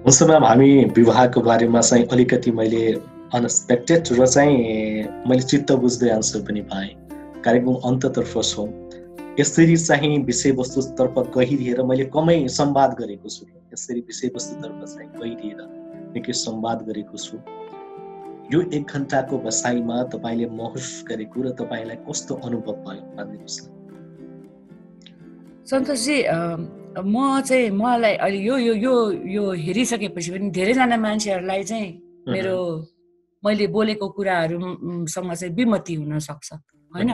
हुन्छ म्याम, हामी विवाहको बारेमा चाहिँ अलिकति मैले अनएक्सपेक्टेड र चाहिँ मैले चित्त बुझ्दै आन्सर पनि पाएँ। कार्यक्रम अन्ततर्फ छौँ, यसरी चाहिँ विषयवस्तुतर्फ गहिरिएर मैले कमै संवाद गरेको छु, यसरी विषयवस्तुतर्फ चाहिँ गहिरिएर निकै संवाद गरेको छु। यो 1 घण्टाको बसाइमा तपाईँले महसुस गरेको र तपाईँलाई कस्तो अनुभव भयो भनिदिनुहोस् न। सन्तोषजी, मलाई अहिले यो हेरिसकेपछि पनि धेरैजना मान्छेहरूलाई चाहिँ मैले बोलेको कुराहरूसँग चाहिँ विमति हुन सक्छ होइन,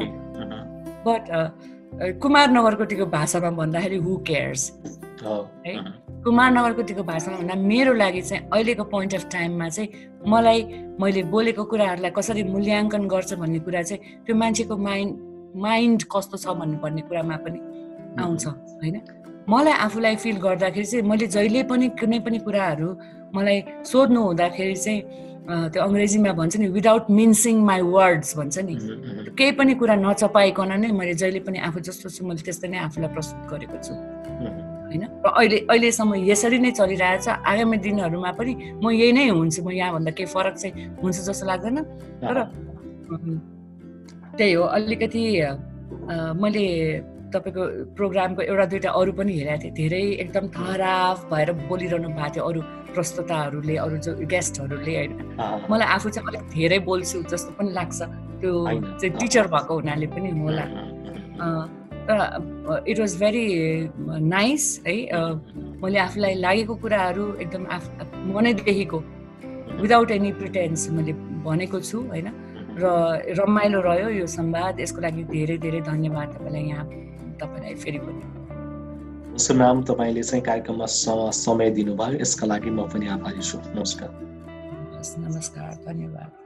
बट कुमार नगरकोटीको भाषामा भन्दाखेरि हु केयर्स है। कुमार नगरकोटीको भाषामा भन्दा मेरो लागि चाहिँ अहिलेको पोइन्ट अफ टाइममा चाहिँ मैले बोलेको कुराहरूलाई कसरी मूल्याङ्कन गर्छ भन्ने कुरा चाहिँ त्यो मान्छेको माइन्ड कस्तो छ भन्नुपर्ने कुरामा पनि आउँछ होइन। मलाई आफूलाई फिल गर्दाखेरि चाहिँ मैले जहिले पनि कुनै पनि कुराहरू मलाई सोध्नु हुँदाखेरि चाहिँ त्यो अङ्ग्रेजीमा भन्छ नि विदाउट मिन्सिङ माई वर्ड्स भन्छ नि, केही पनि कुरा नचपाइकन नै मैले जहिले पनि आफू जस्तो छु मैले त्यस्तै नै आफूलाई प्रस्तुत गरेको छु होइन। र अहिलेसम्म यसरी नै चलिरहेको छ, आगामी दिनहरूमा पनि म यही नै हुन्छु, म यहाँभन्दा केही फरक चाहिँ हुन्छ जस्तो लाग्दैन। तर त्यही हो, अलिकति मैले तपाईँको प्रोग्रामको एउटा दुईवटा अरू पनि हेरेको थिएँ, धेरै एकदम थराफ भएर बोलिरहनु भएको थियो अरू प्रस्तुताहरूले, अरू जो गेस्टहरूले होइन। मलाई आफू चाहिँ अलिक धेरै बोल्छु जस्तो पनि लाग्छ, त्यो चाहिँ टिचर भएको हुनाले पनि होला। तर इट वाज भेरी नाइस है, मैले आफूलाई लागेको कुराहरू एकदम मनैदेखिको विदाउट एनी प्रिटेन्स मैले भनेको छु होइन। र रमाइलो रह्यो यो संवाद, यसको लागि धेरै धेरै धन्यवाद तपाईँलाई फेरि पनि। सुनाम, तपाईँले चाहिँ कार्यक्रममा समय दिनुभयो, यसका लागि म पनि आभारी छु। नमस्कार। नमस्कार, धन्यवाद।